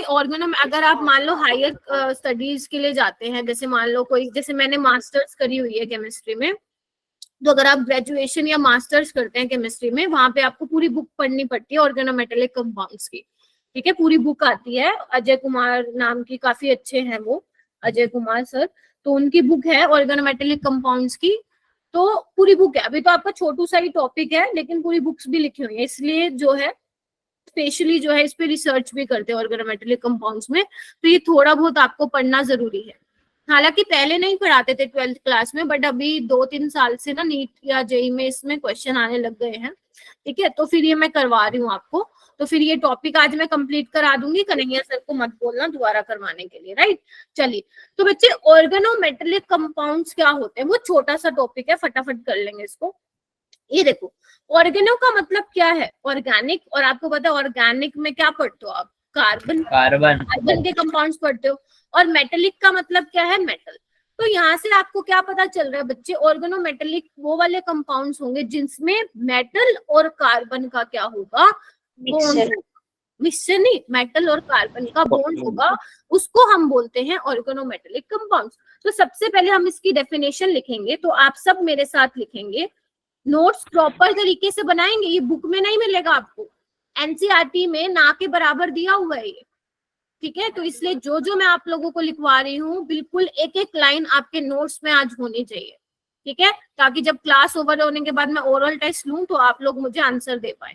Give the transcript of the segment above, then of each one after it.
बच्चे ऑर्गेनो, अगर आप मान लो हायर स्टडीज के लिए जाते हैं, जैसे मान लो कोई, जैसे मैंने मास्टर्स करी हुई है केमिस्ट्री में, तो अगर आप ग्रेजुएशन या मास्टर्स करते हैं केमिस्ट्री में, वहां पे आपको पूरी बुक पढ़नी पड़ती है ऑर्गेनोमेटेलिक कंपाउंड्स की, ठीक है, पूरी बुक आती है। अजय कुमार नाम की काफी अच्छे हैं वो, अजय कुमार सर, तो उनकी बुक है ऑर्गेनोमेटेलिक कंपाउंड्स की, तो पूरी बुक है। अभी तो आपका छोटू सा ही टॉपिक है, लेकिन पूरी बुक्स भी लिखी हुई है, इसलिए जो है स्पेशली जो है इस पे रिसर्च भी करते हैं ऑर्गेनोमेटेलिक कंपाउंड्स में, तो ये थोड़ा बहुत आपको पढ़ना जरूरी है। हालांकि पहले नहीं पढ़ाते थे 12th क्लास में, बट अभी 2-3 साल से ना नीट या जेई में इसमें क्वेश्चन आने लग गए हैं, ठीक है, तो फिर ये मैं करवा रही हूँ आपको। तो फिर ये टॉपिक आज मैं कंप्लीट करा दूंगी, कन्हैया सर को मत बोलना दोबारा करवाने के लिए, राइट। चलिए, तो बच्चे ऑर्गेनोमेटेलिक कंपाउंड्स क्या होते हैं, वो छोटा सा टॉपिक है, फटाफट कर लेंगे इसको। ये देखो, ऑर्गेनो का मतलब क्या है, ऑर्गेनिक, और आपको पता है ऑर्गेनिक में क्या पढ़ते हो आप, कार्बन के कंपाउंड्स पढ़ते हो, और मेटेलिक का मतलब क्या है, मेटल। तो यहाँ से आपको क्या पता चल रहा है बच्चे, ऑर्गेनोमेटेलिक वो वाले कंपाउंड्स होंगे जिसमें मेटल और कार्बन का क्या होगा, मिक्सचर नहीं, मेटल और कार्बन का बॉन्ड होगा, उसको हम बोलते हैं ऑर्गेनोमेटेलिक कंपाउंड्स। तो सबसे पहले हम इसकी डेफिनेशन लिखेंगे, तो आप सब मेरे साथ लिखेंगे, नोट्स प्रॉपर तरीके से बनाएंगे, ये बुक में नहीं मिलेगा आपको, एनसीईआरटी में ना के बराबर दिया हुआ है ये, ठीक है। तो इसलिए जो जो मैं आप लोगों को लिखवा रही हूँ, बिल्कुल एक एक लाइन आपके नोट्स में आज होनी चाहिए, ठीक है, ताकि जब क्लास ओवर होने के बाद मैं ओरल टेस्ट लूं तो आप लोग मुझे आंसर दे पाए,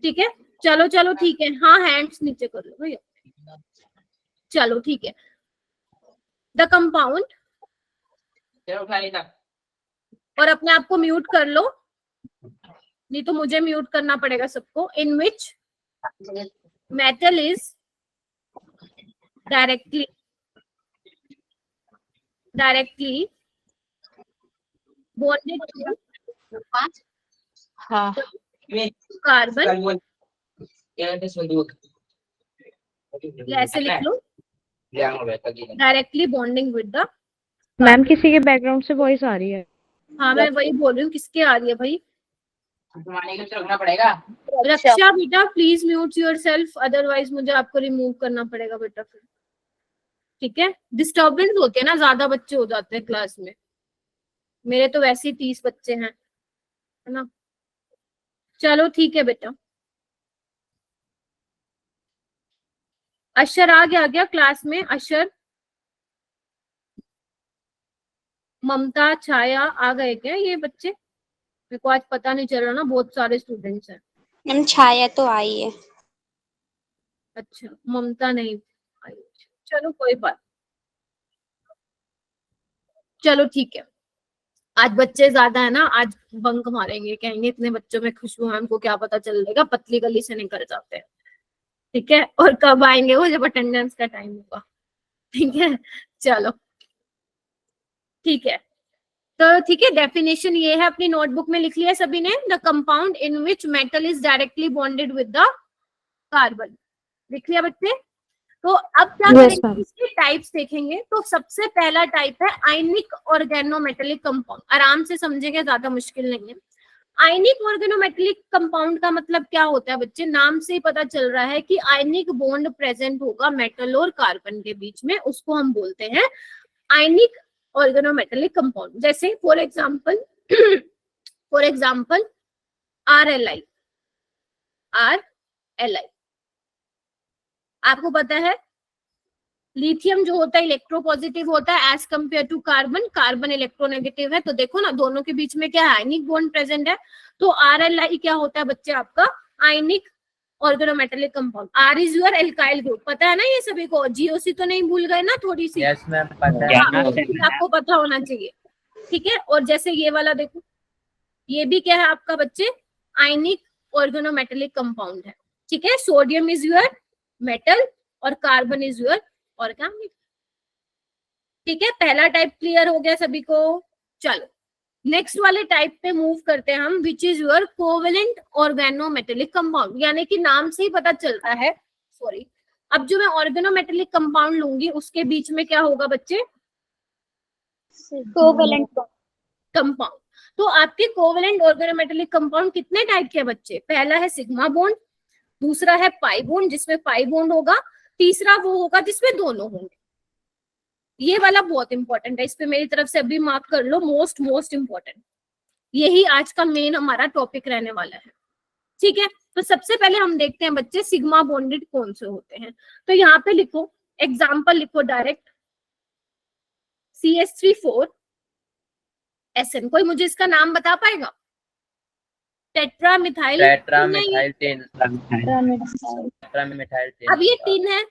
ठीक है। चलो चलो ठीक है, हाँ हैंड्स नीचे कर लो भैया, चलो ठीक है। द कंपाउंड, और अपने आप को म्यूट कर लो, नहीं तो मुझे म्यूट करना पड़ेगा सबको, in which metal is directly bonded to carbon, ऐसे लिख लो, directly bonding with the. Ma'am किसी के बैकग्राउंड से वॉइस आ रही है। हाँ मैं वही बोल रही हूँ, किसके आ रही है भाई, रखना पड़ेगा। रक्षा बेटा प्लीज म्यूट योरसेल्फ, अदरवाइज मुझे आपको रिमूव करना पड़ेगा बेटा फिर, ठीक है। डिस्टर्बेंस होते हैं ना, ज्यादा बच्चे हो जाते हैं क्लास में, मेरे तो वैसे ही 30 बच्चे हैं, है ना। चलो ठीक है बेटा, अशर आ गया क्लास में, अशर, ममता, छाया आ गए क्या ये बच्चे, मेरे को आज पता नहीं चल रहा ना, बहुत सारे स्टूडेंट्स हैं। मैम छाया तो आई है। अच्छा, ममता नहीं आई, चलो कोई बात, चलो ठीक है। आज बच्चे ज्यादा है ना, आज बंक मारेंगे, कहेंगे इतने बच्चों में खुशबू मैम को क्या पता चलेगा, पतली गली से निकल जाते हैं, ठीक है। और कब आएंगे वो, जब अटेंडेंस का टाइम होगा, ठीक है। चलो ठीक है, तो ठीक है, डेफिनेशन ये है, अपनी नोटबुक में लिख लिया सभी ने, the compound in which metal is directly bonded with the carbon, लिख लिया बच्चे। तो अब क्या करेंगे, इसके टाइप्स देखेंगे। तो सबसे पहला टाइप है आयनिक ऑर्गेनोमेटेलिक कंपाउंड, आराम से समझेंगे, ज्यादा मुश्किल नहीं है। आयनिक ऑर्गेनोमेटेलिक कंपाउंड का मतलब क्या होता है बच्चे, नाम से ही पता चल रहा है कि आयनिक बॉन्ड प्रेजेंट होगा मेटल और कार्बन के बीच में, उसको हम बोलते हैं आयनिक ऑर्गेनोमेटेलिक कंपाउंड। जैसे फॉर एग्जांपल RLI, आपको पता है लिथियम जो होता है इलेक्ट्रोपॉजिटिव होता है as compare to carbon, carbon electronegative है, तो देखो ना दोनों के बीच में क्या है, आयनिक बॉन्ड प्रेजेंट है। तो RLI क्या होता है बच्चे आपका, ionic organometallic compound. R is your alkyl group, पता है ना ये सभी को, GOC तो नहीं भूल गए ना थोड़ी सी, यस मैम पता है, आपको पता होना चाहिए, ठीक है। और जैसे ये वाला देखो, ये भी क्या है आपका बच्चे, आयनिक ऑर्गेनोमेटेलिक कंपाउंड है, ठीक है। सोडियम इज योर मेटल और कार्बन इज योर ऑर्गेनिक, ठीक है। पहला टाइप क्लियर हो गया सभी को। चलो नेक्स्ट वाले टाइप पे मूव करते हैं हम, which is your covalent organometallic compound, यानी कि नाम से ही पता चलता है, सॉरी, अब जो मैं ऑर्गेनोमेटेलिक कंपाउंड लूंगी उसके बीच में क्या होगा बच्चे, कोवेलेंट कंपाउंड। तो आपके कोवेलेंट ऑर्गेनोमेटेलिक कंपाउंड कितने टाइप के बच्चे, पहला है सिग्मा बॉन्ड, दूसरा है पाई बॉन्ड जिसमें पाई बॉन्ड होगा, तीसरा वो होगा जिसमें दोनों होंगे। ये वाला बहुत इंपॉर्टेंट है, इस पे मेरी तरफ से अभी मार्क कर लो, मोस्ट इंपॉर्टेंट। यही आज का मेन हमारा टॉपिक रहने वाला है, ठीक है। तो सबसे पहले हम देखते हैं बच्चे सिग्मा बॉन्डेड कौन से होते हैं। तो यहाँ पे लिखो, एग्जाम्पल लिखो डायरेक्ट, CH3 4SN। कोई मुझे इसका नाम बता पाएगा? टेट्रामिथाइल। टेट्रामिथाइल टेन। अब ये 3 है,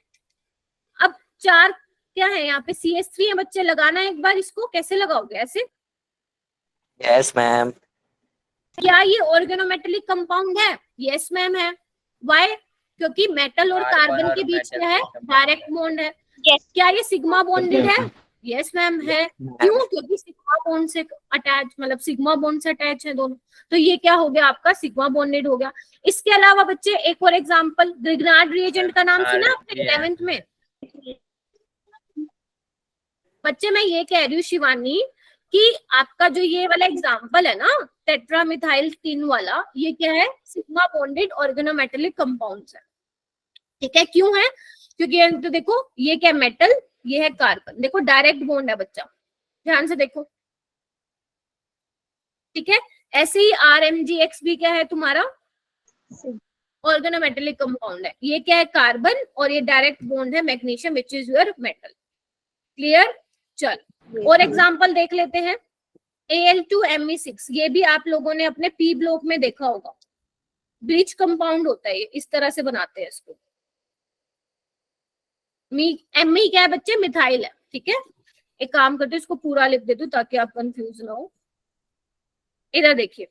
अब 4 क्या है यहाँ पे? CH3 है बच्चे, लगाना है एक बार इसको। कैसे लगाओगे? ऐसे। Yes ma'am. क्या ये ऑर्गेनोमेटेलिक कंपाउंड है? यस मैम है। वाई? क्योंकि मेटल और कार्बन के बीच क्या है? डायरेक्ट बॉन्ड है। क्या ये सिग्मा बॉन्डेड है? यस मैम है। क्यों? क्योंकि सिग्मा बॉन्ड से अटैच, मतलब सिग्मा बॉन्ड से अटैच है दोनों। तो ये क्या हो गया आपका? सिग्मा बॉन्डेड हो गया। इसके अलावा बच्चे एक और एग्जांपल, ग्रिग्नार्ड रिएजेंट का नाम सुना आपने 11th में? बच्चे मैं ये कह रही हूँ शिवानी कि आपका जो ये वाला एग्जांपल है ना, टेट्रामिथाइल 3 वाला, ये क्या है? सिग्मा बॉन्डेड ऑर्गेनोमेटेलिक कंपाउंड्स है, ठीक है। क्यों है? क्योंकि तो देखो ये क्या मेटल, ये है कार्बन, देखो डायरेक्ट बॉन्ड है बच्चा, ध्यान से देखो, ठीक है। ऐसे ही RMgX भी क्या है तुम्हारा? ऑर्गेनोमेटेलिक कंपाउंड है। ये क्या है? कार्बन, और ये डायरेक्ट बॉन्ड है magnesium which is your metal. Clear? चल और एग्जांपल देख लेते हैं। Al2Me6, ये भी आप लोगों ने अपने P ब्लॉक में देखा होगा, ब्रिज कंपाउंड होता है ये, इस तरह से बनाते हैं इसको। Me क्या है बच्चे? मिथाइल है, ठीक है। एक काम करते हैं, इसको पूरा लिख देती हूँ ताकि आप कंफ्यूज ना हो। इधर देखिए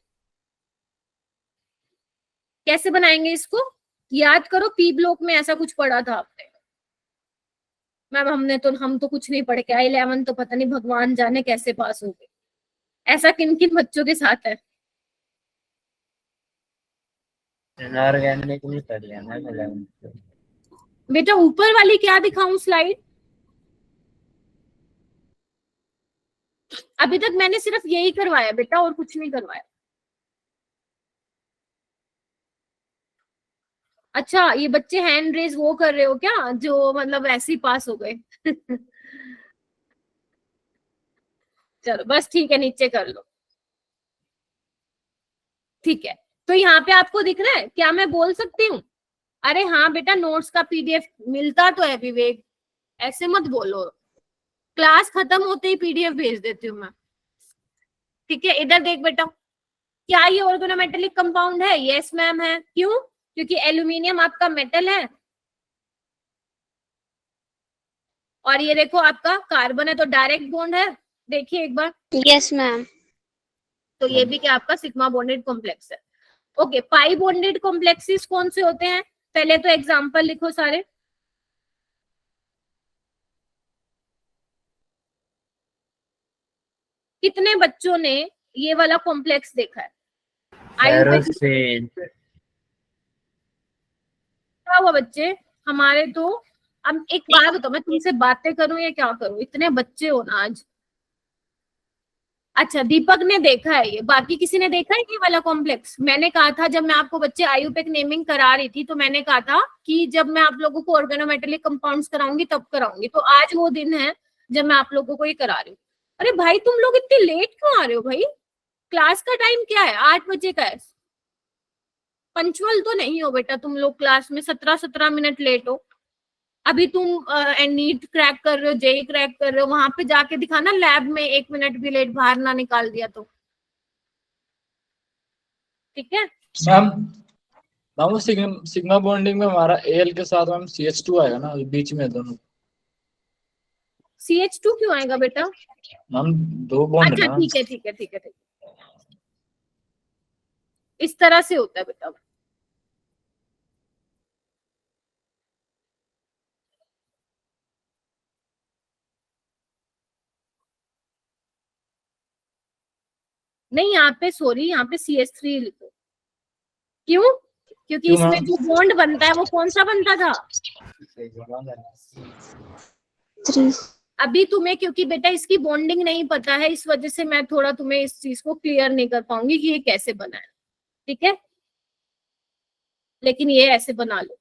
कैसे बनाएंगे इसको, याद करो P ब्लॉक में ऐसा कुछ पढ़ा था आपने। मैम हम तो कुछ नहीं पढ़ के आए, 11 तो पता नहीं भगवान जाने कैसे पास हो गए। ऐसा किन किन बच्चों के साथ है? इनऑर्गेनिक नहीं कर लिया ना 11th। बेटा ऊपर वाली क्या दिखाऊं स्लाइड? अभी तक मैंने सिर्फ यही करवाया बेटा, और कुछ नहीं करवाया। अच्छा ये बच्चे हैंड रेज वो कर रहे हो क्या, जो मतलब ऐसे ही पास हो गए? चलो बस ठीक है, नीचे कर लो, ठीक है। तो यहाँ पे आपको दिख रहा है क्या? मैं बोल सकती हूँ? अरे हाँ बेटा, नोट्स का PDF मिलता तो है विवेक, ऐसे मत बोलो। क्लास खत्म होते ही PDF भेज देती हूँ मैं, ठीक है। इधर देख बेटा, क्या ये ऑर्गेनोमेटेलिक कंपाउंड है? यस मैम है। क्यों? क्योंकि एल्यूमिनियम आपका मेटल है, और ये देखो आपका कार्बन है, तो डायरेक्ट बॉन्ड है। देखिए एक बार, यस मैम। तो ये भी क्या आपका सिग्मा बॉन्डेड कॉम्प्लेक्स है। ओके, पाई बॉन्डेड कॉम्प्लेक्सेस कौन से होते हैं? पहले तो एग्जांपल लिखो सारे। कितने बच्चों ने ये वाला कॉम्प्लेक्स देखा है? एरोसेन। क्या हुआ बच्चे हमारे? तो अब एक बात बताओ, मैं तुमसे बातें करूं या क्या करूं? इतने बच्चे हो ना आज। अच्छा दीपक ने देखा है ये, बाकी किसी ने देखा है ये वाला कॉम्प्लेक्स? मैंने कहा था जब मैं आपको बच्चे आयुपेक नेमिंग करा रही थी, तो मैंने कहा था कि जब मैं आप लोगों को ऑर्गेनोमेटेलिक कंपाउंड्स कराऊंगी तब कराऊंगी। तो आज वो दिन है जब मैं आप लोगों को ये करा रही हूँ। अरे भाई तुम लोग इतने लेट क्यों आ रहे हो भाई? क्लास का टाइम क्या है? 8 बजे का है। पंचुअल तो नहीं हो बेटा तुम लोग, क्लास में 17 मिनट लेट हो। अभी तुम नीट क्रैक कर रहे हो, जेई क्रैक कर रहे हो, वहां पे जाके दिखाना लैब में 1 मिनट भी लेट बाहर ना निकाल दिया तो, ठीक है। मैम वो सिग्मा बॉन्डिंग में हमारा Al के साथ मैम CH2 आएगा ना बीच में दोनों। CH2 क्यों आएगा बेटा? मैम 2 बॉन्ड अच्छा ना। ठीक है ठीक है ठीक है ठीक है, इस तरह से होता है बेटा। नहीं यहाँ पे सॉरी, यहाँ पे CH3 लिखो। क्यों? क्योंकि क्यों इसमें मैम? जो बॉन्ड बनता है वो कौन सा बनता था? 3 अभी तुम्हें क्योंकि बेटा इसकी बॉन्डिंग नहीं पता है, इस वजह से मैं थोड़ा तुम्हें इस चीज को क्लियर नहीं कर पाऊंगी कि ये कैसे बना है, ठीक है। लेकिन ये ऐसे बना लो।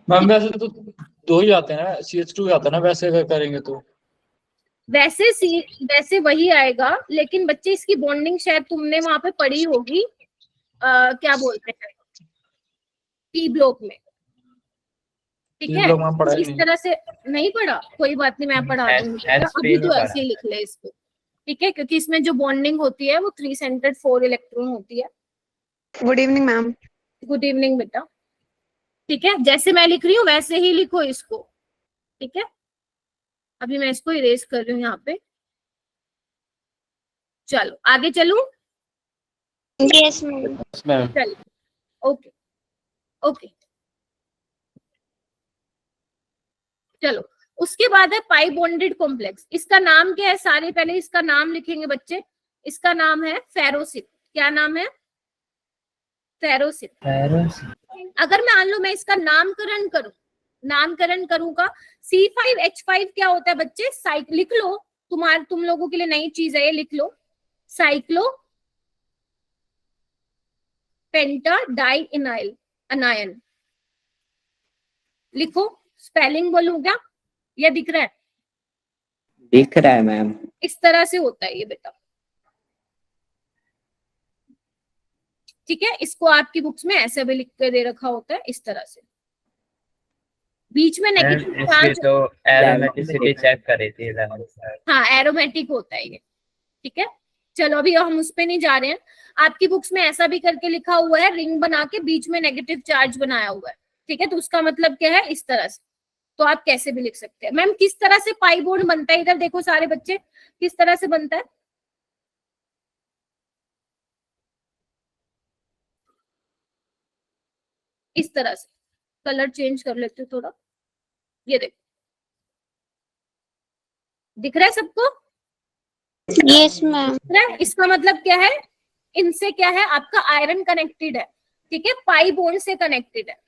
मैम वैसे तो दो ही आते हैं ना, CH2 आता है ना वैसे अगर करेंगे तो। वैसे वही आएगा, लेकिन बच्चे इसकी बॉन्डिंग शायद तुमने वहां पे पढ़ी होगी, क्या बोलते हैं, पी ब्लॉक में। ठीक ये है, लोग वहाँ पढ़ाई इस नहीं। तरह से नहीं पढ़ा, कोई बात नहीं, मैं पढ़ा दूंगी, SP अभी नहीं तो पढ़ा। ऐसे ही लिख ले इसको। ठीक है, क्योंकि इसमें जो बॉन्डिंग होती है वो 3 सेंटर्ड 4 इलेक्ट्रॉन होती है। Good evening ma'am. Good evening बेटा। ठीक है, जैसे मैं लिख रही हूँ वैसे ही लिखो इसको। ठीक है, अभी मैं इसको इरेज कर रही हूँ यहाँ पे। चलो आगे चलूं। Yes, ma'am. मैम चलो, ओके ओके, चलो। उसके बाद है पाई बॉन्डेड कॉम्प्लेक्स। इसका नाम क्या है, सारे पहले इसका नाम लिखेंगे बच्चे। इसका नाम है फेरोसिल। क्या नाम है? फेरोसिल। अगर मान लो मैं इसका नामकरण करूंगा, C5H5 क्या होता है बच्चे? लिख लो, तुम लोगों के लिए नई चीज है ये, लिख लो। साइक्लो पेंटा डाई इनाइल अनायन। लिखो, स्पेलिंग बोलूं क्या या दिख रहा है? दिख रहा है मैम। इस तरह से होता है ये बेटा। ठीक है, इसको आपकी बुक्स में ऐसे भी लिख कर दे रखा होता है, इस तरह से। बीच में नेगेटिव इसकी चार्ज, तो एरोमेटिसिटी चेक करी थी। हाँ एरोमेटिक होता है ये। ठीक है, चलो अभी हम उस पे नहीं जा रहे हैं। आपकी बुक्स में ऐसा भी करके लिखा हुआ है, रिंग बना के बीच में नेगेटिव चार्ज बनाया हुआ है। ठीक है, तो उसका मतलब क्या है, इस तरह से। तो आप कैसे भी लिख सकते हैं। मैम किस तरह से पाई बोर्ड बनता है, इधर देखो सारे बच्चे, किस तरह से बनता है? इस तरह से। कलर चेंज कर लेते हैं थोड़ा, ये देखो, दिख रहा है सबको? Yes, ma'am. दिख रहा है? इसका मतलब क्या है, इनसे क्या है, आपका आयरन कनेक्टेड है। ठीक है, पाई बॉन्ड से कनेक्टेड है।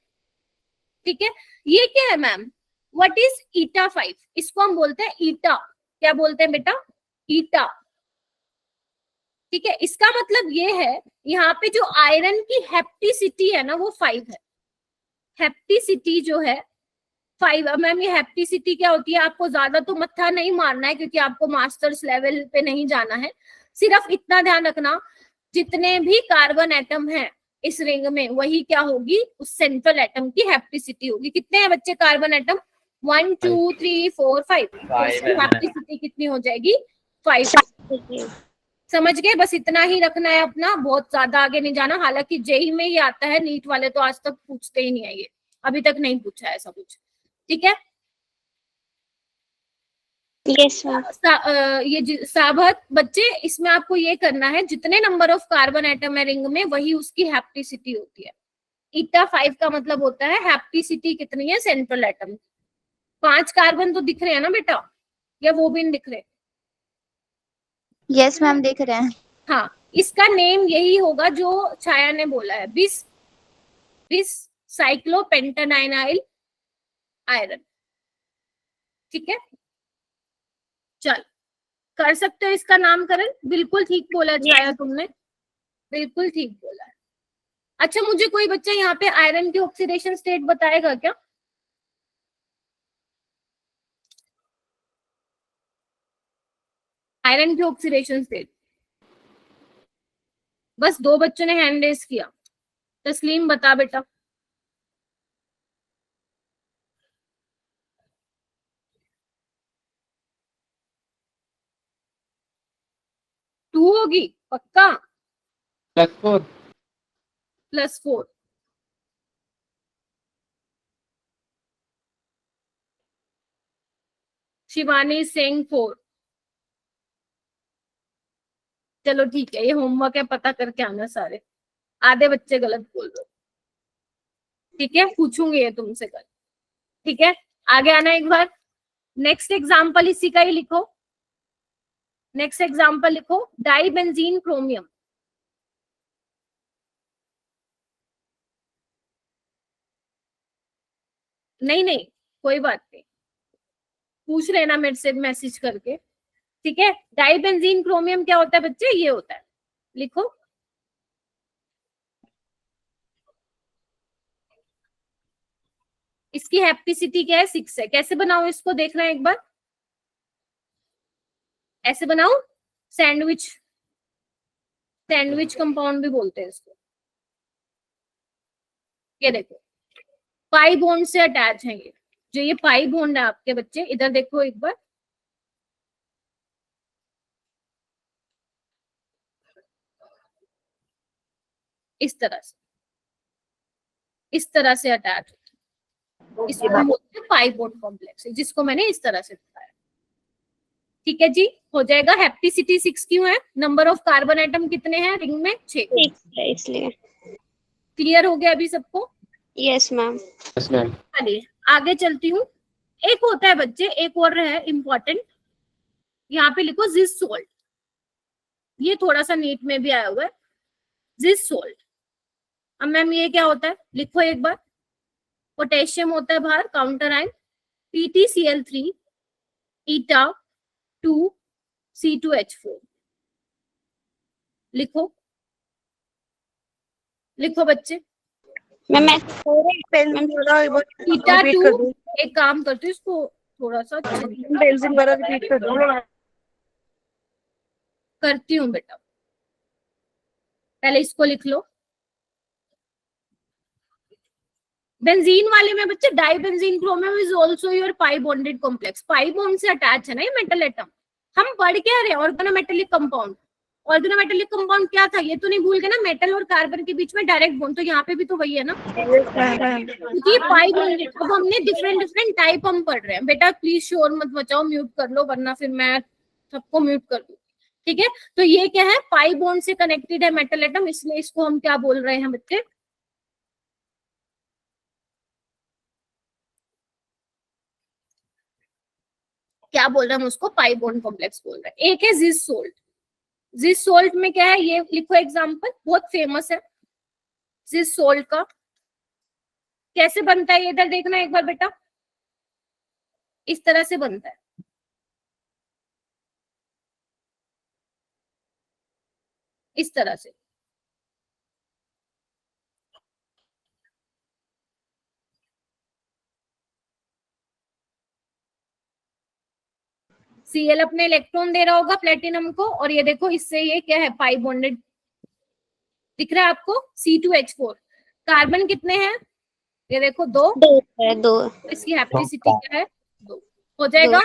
ठीक है, ये क्या है मैम? What is eta 5? इसको हम बोलते हैं ईटा। क्या बोलते हैं बेटा? ईटा। ठीक है, इसका मतलब ये है, यहाँ पे जो आयरन की हेप्टिसिटी है ना वो 5 है। हेप्टिसिटी जो है 5। अब मैम ये हेप्टिसिटी क्या होती है, आपको ज्यादा तो मत्था नहीं मारना है, क्योंकि आपको मास्टर्स लेवल पे नहीं जाना है। सिर्फ इतना ध्यान रखना, जितने भी कार्बन एटम है इस रिंग में, वही क्या होगी, उस सेंट्रल एटम की हेप्टिसिटी होगी। कितने हैं बच्चे कार्बन एटम? 1 2 3 4 5। इसकी हेप्टिसिटी कितनी हो जाएगी? 5। समझ गए? बस इतना ही रखना है अपना, बहुत ज्यादा आगे नहीं जाना। हालांकि जेई में ही आता है, नीट वाले तो आज तक पूछते ही नहीं है, ये अभी तक नहीं पूछा है ऐसा कुछ। ठीक है, Yes, ma'am. साबत बच्चे, इसमें आपको ये करना है, जितने नंबर ऑफ कार्बन एटम है रिंग में वही उसकी हेप्टिसिटी होती है। ईटा 5 का मतलब होता है हेप्टिसिटी कितनी है सेंट्रल एटम। 5 कार्बन तो दिख रहे हैं ना बेटा, या वो भी नहीं दिख रहे? यस मैम, देख रहे हैं। हाँ, इसका नेम यही होगा जो छाया ने बोला है, बिस साइक्लोपेंटाडाइनाइल आयरन। ठीक है, चल कर सकते हो इसका नामकरण। बिल्कुल ठीक बोला छाया तुमने, बिल्कुल ठीक बोला है। अच्छा, मुझे कोई बच्चा यहाँ पे आयरन की ऑक्सीडेशन स्टेट बताएगा क्या? आयरन की ऑक्सीडेशन स्टेट। बस 2 बच्चों ने हैंड रेस किया। तस्लीम बता बेटा। 2 होगी पक्का? +4। शिवानी सिंह 4। चलो ठीक है, ये होमवर्क है, पता करके आना सारे। आधे बच्चे गलत बोल रहे हो। ठीक है, पूछूंगी ये तुमसे कल। ठीक है, आगे आना एक बार। नेक्स्ट एग्जाम्पल इसी का ही लिखो। नेक्स्ट एग्जाम्पल लिखो, डाइबेंजीन क्रोमियम। नहीं नहीं, कोई बात नहीं, पूछ लेना मेरे से मैसेज करके। ठीक है, डाइबेंजीन क्रोमियम क्या होता है बच्चे? ये होता है, लिखो। इसकी हैप्टिसिटी क्या है 6 है। कैसे बनाओ इसको, देख रहे हैं एक बार, ऐसे बनाओ, सैंडविच, सैंडविच कंपाउंड भी बोलते हैं इसको। ये देखो पाई बॉन्ड से अटैच है ये, जो ये पाई बॉन्ड है आपके बच्चे, इधर देखो एक बार, इस तरह से, इस तरह से अटैच, इसको हम बोलते हैं पाई बॉन्ड कॉम्प्लेक्स, जिसको मैंने इस तरह से दिखाया। ठीक है जी, हो जाएगा। हैप्टिसिटी 6 क्यों है? नंबर ऑफ कार्बन एटम कितने हैं रिंग में? 6 है इसलिए। क्लियर हो गया अभी सबको? Yes ma'am. Yes ma'am. चलिए आगे चलती हूँ। एक होता है बच्चे, एक और है इम्पोर्टेंट, यहाँ पे लिखो जिस सोल्ट, ये थोड़ा सा नीट में भी आया हुआ है, जिस सोल्ट। अब मैम ये क्या होता है, लिखो एक बार। पोटेशियम होता है बाहर, counter ion, PtCl3 eta 2 C2H4। लिखो, लिखो बच्चे। मैम मैं eta 2, एक काम करती हूँ इसको थोड़ा सा करती हूँ बेटा, पहले इसको लिख लो। बेंजीन वाले में बच्चे dibenzene chromium is also your pi bonded complex. Pi bond से अटैच है ना ये मेटल एटम। हम पढ़ क्या रहे हैं, ऑर्गेनोमेटेलिक कंपाउंड। ऑर्गेनोमेटेलिक कंपाउंड क्या था, ये तो नहीं भूल गए ना, मेटल और कार्बन के बीच में डायरेक्ट बॉन्ड, तो यहाँ पे भी तो वही है ना, क्योंकि पाई बॉन्डेड। अब हमने डिफरेंट डिफरेंट टाइप हम पढ़ रहे हैं बेटा, प्लीज शोर मत बचाओ, म्यूट कर लो वरना फिर मैं सबको म्यूट कर दूँ। ठीक है, तो ये क्या है, पाई बॉन्ड से कनेक्टेड है मेटल एटम, इसलिए इसको हम क्या बोल रहे हैं बच्चे, क्या बोल रहे हैं हम उसको, पाई बॉन्ड कॉम्प्लेक्स बोल रहे हैं। एक है जिस सोल्ट। जिस सोल्ट में क्या है, ये लिखो एग्जांपल, बहुत फेमस है जिस सोल्ट का। कैसे बनता है, इधर देखना एक बार बेटा, इस तरह से बनता है। इस तरह से, Cl अपने इलेक्ट्रॉन दे रहा होगा प्लेटिनम को, और ये देखो इससे ये क्या है, पाई बॉन्डेड दिख रहा है आपको, C2H4। कार्बन कितने हैं, ये देखो 2 है 2। इसकी हैप्टिसिटी क्या है 2। हो जाएगा।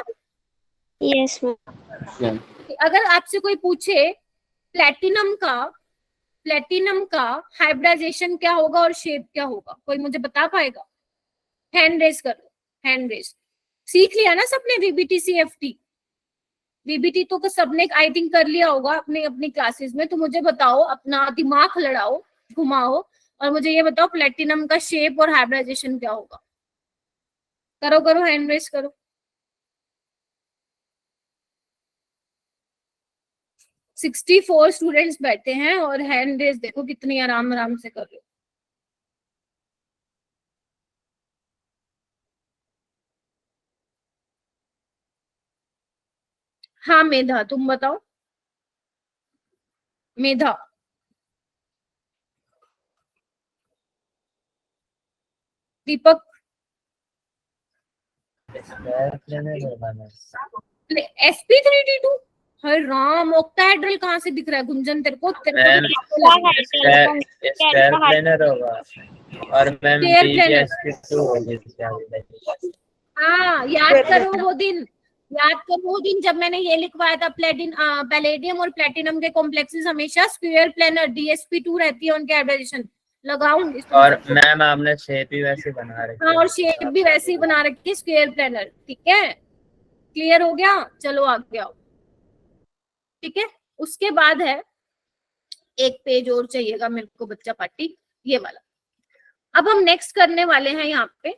Yes ma'am. अगर आपसे कोई पूछे प्लेटिनम का हाइब्रिडाइजेशन क्या होगा और शेप क्या होगा, कोई मुझे बता पाएगा? हैंड रेज कर लो, हैंड रेज। सीख लिया ना सबने VBT CFT? VBT तो सबने आई थिंक कर लिया होगा अपने अपनी क्लासेस में। तो मुझे बताओ, अपना दिमाग लड़ाओ, घुमाओ, और मुझे ये बताओ प्लेटिनम का शेप और हाइब्रिडाइजेशन क्या होगा। करो करो, हैंड रेज करो। 64 स्टूडेंट्स बैठे हैं और हैंड रेज देखो कितनी आराम आराम से कर रहे हो। हाँ मेधा, तुम बताओ। मेधा, दीपक, sp3d2, हर राम, ऑक्टाहेड्रल कहाँ से दिख रहा है गुंजन तेरे को? स्क्वायर प्लेनर होगा, और मैम BsP2 होगी। हाँ याद करो वो दिन, याद करो वो दिन जब मैंने ये लिखवाया था, पैलेडियम और प्लेटिनम के कॉम्प्लेक्सेस हमेशा स्क्वायर प्लेनर DsP2 रहती है उनके हाइब्रिडाइजेशन। लगाऊं और मैम आपने शेप भी वैसे बना रखी है। हाँ, और शेप भी वैसे ही बना रखी है, स्क्वायर प्लेनर। ठीक है, क्लियर हो गया? चलो आगे आओ। ठीक है, उसके बाद है एक पेज और चाहिएगा मेरे को बच्चा पार्टी, ये वाला। अब हम नेक्स्ट करने वाले हैं यहाँ पे,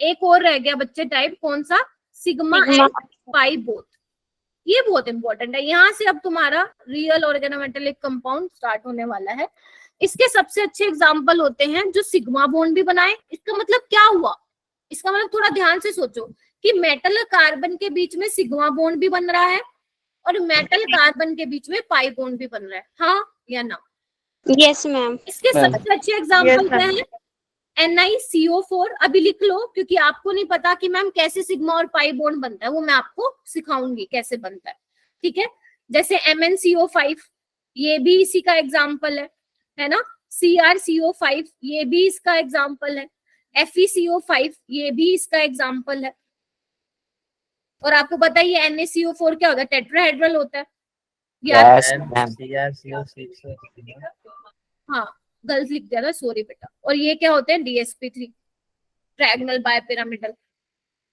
एक और रह गया बच्चे टाइप, कौन सा? Sigma and pi both. ये बहुत इंपॉर्टेंट है। यहाँ से अब तुम्हारा रियल ऑर्गेनोमेटेलिक कंपाउंड स्टार्ट होने वाला है। इसके सबसे अच्छे एग्जाम्पल होते हैं जो सिग्मा बॉन्ड भी बनाए। इसका मतलब क्या हुआ, इसका मतलब थोड़ा ध्यान से सोचो कि मेटल और कार्बन के बीच में सिग्मा बॉन्ड भी बन रहा है और मेटल कार्बन के बीच में पाई बॉन्ड भी बन रहा है, हाँ या ना? Yes ma'am. इसके सबसे अच्छे एग्जाम्पल क्या है? NiCO4 अभी लिख लो, क्योंकि आपको नहीं पता कि मैम कैसे सिग्मा और पाई बॉन्ड बनता है, वो मैं आपको सिखाऊंगी कैसे बनता है, ठीक है। जैसे MnCO5 ये भी इसी का एग्जाम्पल है ना। CrCO5 ये भी इसका एग्जाम्पल है। FeCO5 ये भी इसका एग्जाम्पल है। और आपको पता है ये NaCO4 क्या होता है, टेट्राहेड्रल होता है। Yes, ma'am ma'am. CrCO6 हाँ गलत लिख दिया था, सॉरी बेटा। और ये क्या होते हैं, DsP3 ट्रायंगल बायपिरामिडल।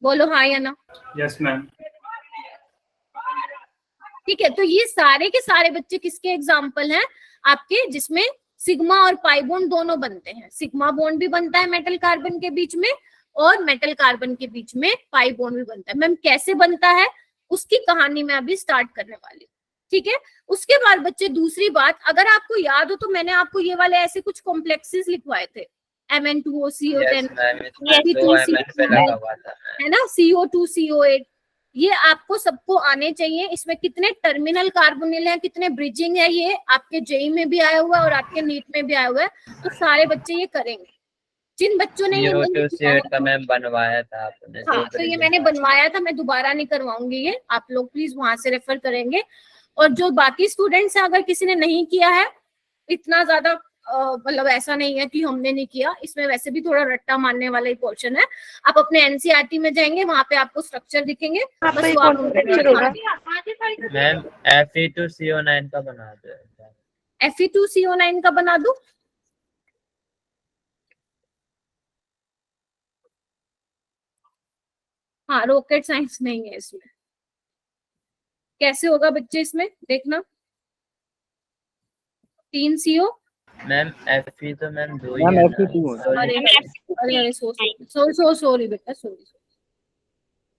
बोलो हाँ या ना। Yes ma'am. ठीक है, तो ये सारे के सारे बच्चे किसके एग्जाम्पल हैं आपके, जिसमें सिग्मा और पाई बॉन्ड दोनों बनते हैं। सिग्मा बॉन्ड भी बनता है मेटल कार्बन के बीच में, और मेटल कार्बन के बीच में पाई बॉन्ड भी बनता है। मैम कैसे बनता है उसकी कहानी मैं अभी स्टार्ट करने वाली हूँ, ठीक है। उसके बाद बच्चे दूसरी बात, अगर आपको याद हो तो मैंने आपको ये वाले ऐसे कुछ कॉम्प्लेक्सेस लिखवाए थे, Mn2O CO10 है ना, CO2CO8, ये आपको सबको आने चाहिए। इसमें कितने टर्मिनल कार्बोनिल है, कितने ब्रिजिंग है, ये आपके जेई में भी आया हुआ है और आपके नीट में भी आया हुआ है, तो सारे बच्चे ये करेंगे। जिन बच्चों ने ये नहीं किया का मैम बनवाया था आपने। हाँ, तो ये मैंने बनवाया था, मैं दोबारा नहीं करवाऊंगी ये, आप लोग प्लीज वहां से रेफर करेंगे। और जो बाकी स्टूडेंट्स हैं, अगर किसी ने नहीं किया है, इतना ज्यादा मतलब ऐसा नहीं है कि हमने नहीं किया, इसमें वैसे भी थोड़ा रट्टा मारने वाला ही पोर्शन है। आप अपने एनसीईआरटी में जाएंगे, वहां पे आपको स्ट्रक्चर दिखेंगे, बस वो आप मैम Fe2CO9 का बना दो। Fe2CO9 का बना दूं। हाँ, रॉकेट साइंस नहीं है इसमें। कैसे होगा बच्चे, इसमें देखना 3 CO। मैम Fe तो मैम दो ही मैम है Fe2 ना। अरे सॉरी बेटा, सॉरी।